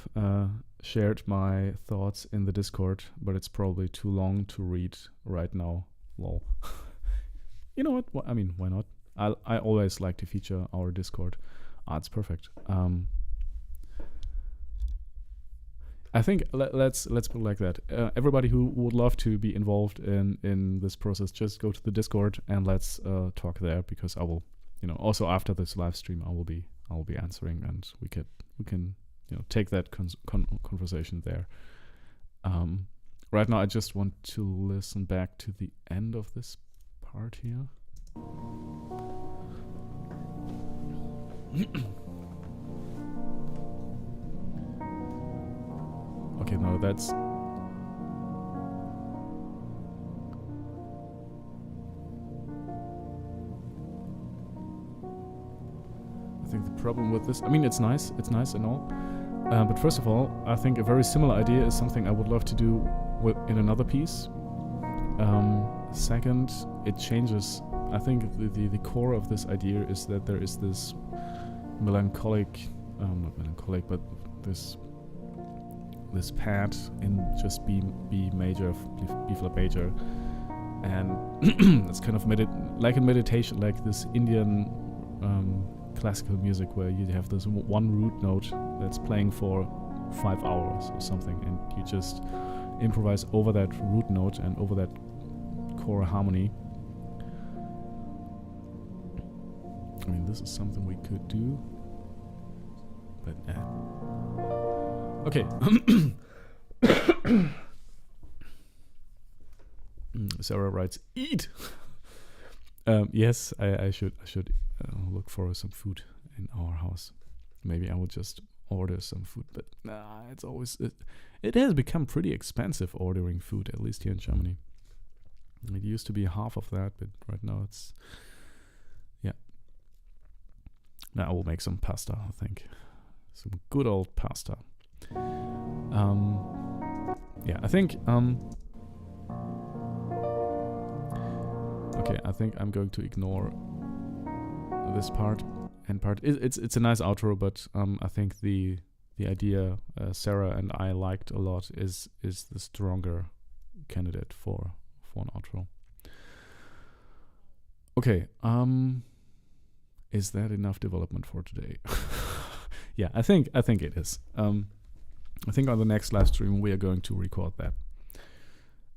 Speaker 1: Shared my thoughts in the Discord, but it's probably too long to read right now. Lol. You know what? I mean, why not? I always like to feature our Discord. It's perfect. I think let's put it like that. Everybody who would love to be involved in this process, just go to the Discord and let's talk there, because I will, also after this live stream, I will be answering, and we can take that conversation there. Right now, I just want to listen back to the end of this part here. Okay, no, that's... I think the problem with this... I mean, it's nice and all. But first of all, I think a very similar idea is something I would love to do in another piece. Second, it changes. I think the core of this idea is that there is this melancholic... not melancholic, but this pad in just B major, B flat major, and it's kind of like a meditation, like this Indian classical music where you have this one root note that's playing for 5 hours or something, and you just improvise over that root note and over that core harmony. I mean, this is something we could do, but okay. Sarah writes, "Eat." Yes, I should look for some food in our house. Maybe I will just order some food, but it's always it has become pretty expensive ordering food, at least here in Germany. It used to be half of that, but right now it's Now I will make some pasta, I think. Some good old pasta. Yeah, I think okay, I think I'm going to ignore this part. It's a nice outro, but I think the idea Sarah and I liked a lot is the stronger candidate for an outro. Okay, is that enough development for today? Yeah, I think it is. I think on the next live stream we are going to record that,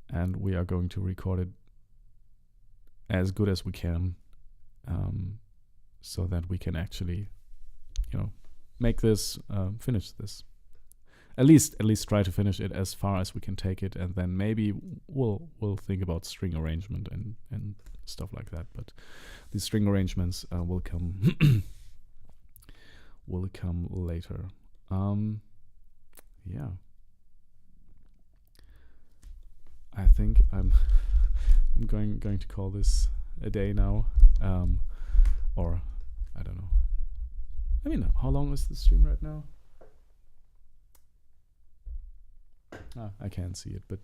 Speaker 1: and we are going to record it as good as we can, so that we can actually, make this, finish this. At least try to finish it as far as we can take it, and then maybe we'll think about string arrangement and stuff like that. But these string arrangements will come later. Yeah, I think I'm going to call this a day now, or I don't know. I mean, how long is the stream right now? I can't see it, but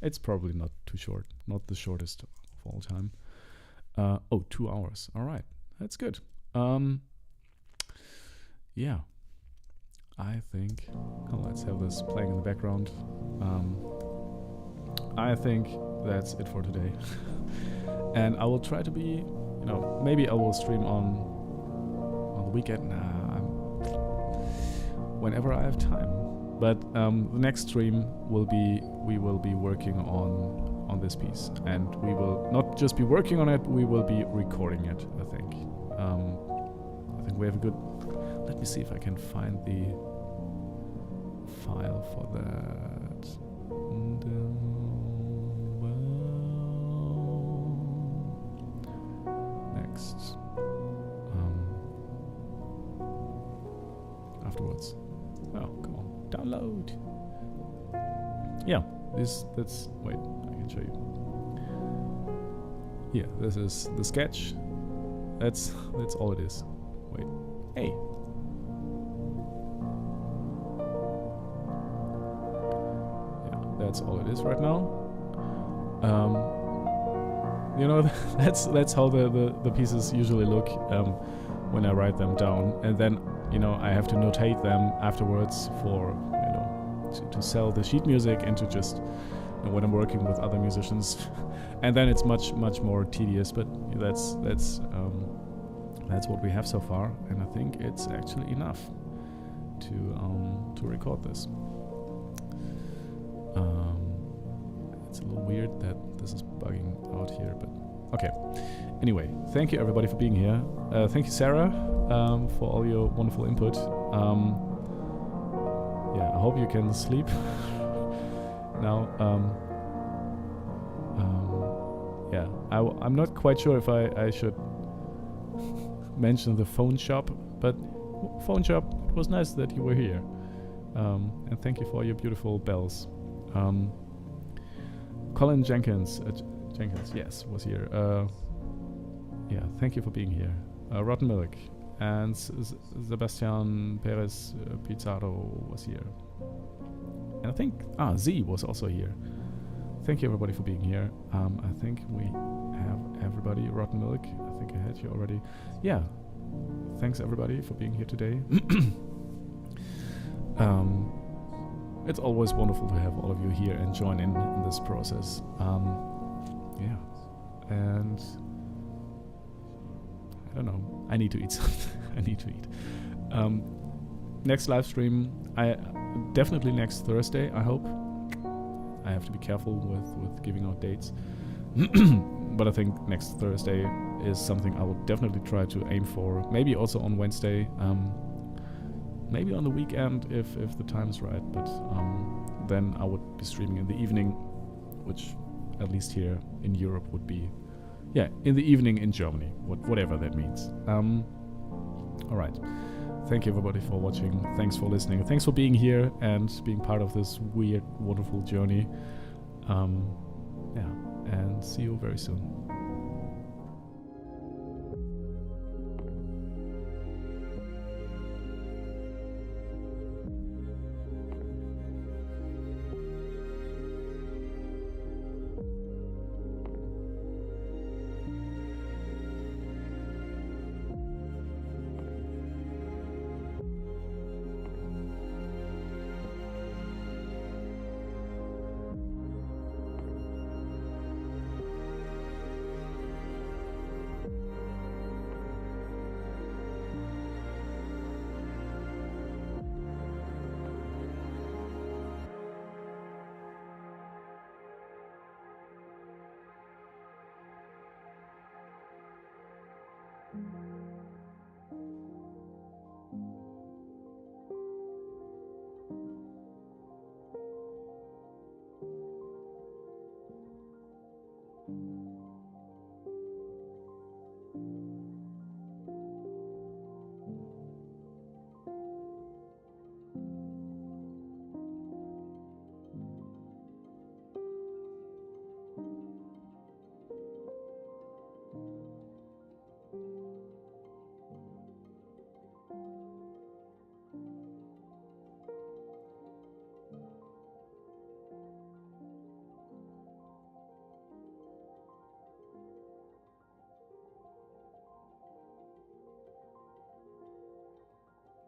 Speaker 1: it's probably not too short. Not the shortest of all time. 2 hours. All right, that's good. Yeah, I think. Let's have this playing in the background. I think that's it for today. And I will try to be, maybe I will stream on the weekend. Whenever I have time. But the next stream we will be working on this piece, and we will not just be working on it, we will be recording it, I think. I think we have a good... Let me see if I can find the file for that. Next. Afterwards. Oh, come on. Download. Yeah, that's wait, I can show you. Yeah, this is the sketch. That's all it is. Wait. Hey. Yeah, that's all it is right now. That's how the pieces usually look when I write them down, and then I have to notate them afterwards for to sell the sheet music and to just when I'm working with other musicians, and then it's much more tedious. But that's what we have so far, and I think it's actually enough to record this. It's a little weird that this is bugging out here, but okay. Anyway, thank you everybody for being here. Thank you, Sarah, for all your wonderful input. Yeah, I hope you can sleep now. Yeah, I'm not quite sure if I should mention the phone shop, but phone shop, it was nice that you were here. And thank you for your beautiful bells. Colin Jenkins, yes, was here. Yeah, thank you for being here. Rotten Milk and Sebastian Perez Pizarro was here. And I think, Z was also here. Thank you everybody for being here. I think we have everybody. Rotten Milk, I think I had you already. Yeah, thanks everybody for being here today. It's always wonderful to have all of you here and join in this process. Yeah, and I don't know. I need to eat something. I need to eat. Next live stream, definitely next Thursday, I hope. I have to be careful with giving out dates. But I think next Thursday is something I will definitely try to aim for. Maybe also on Wednesday. Maybe on the weekend if the time is right. But then I would be streaming in the evening, which at least here in Europe would be, yeah, in the evening in Germany, whatever that means. All right. Thank you everybody for watching. Thanks for listening. Thanks for being here and being part of this weird, wonderful journey. Yeah, and see you very soon.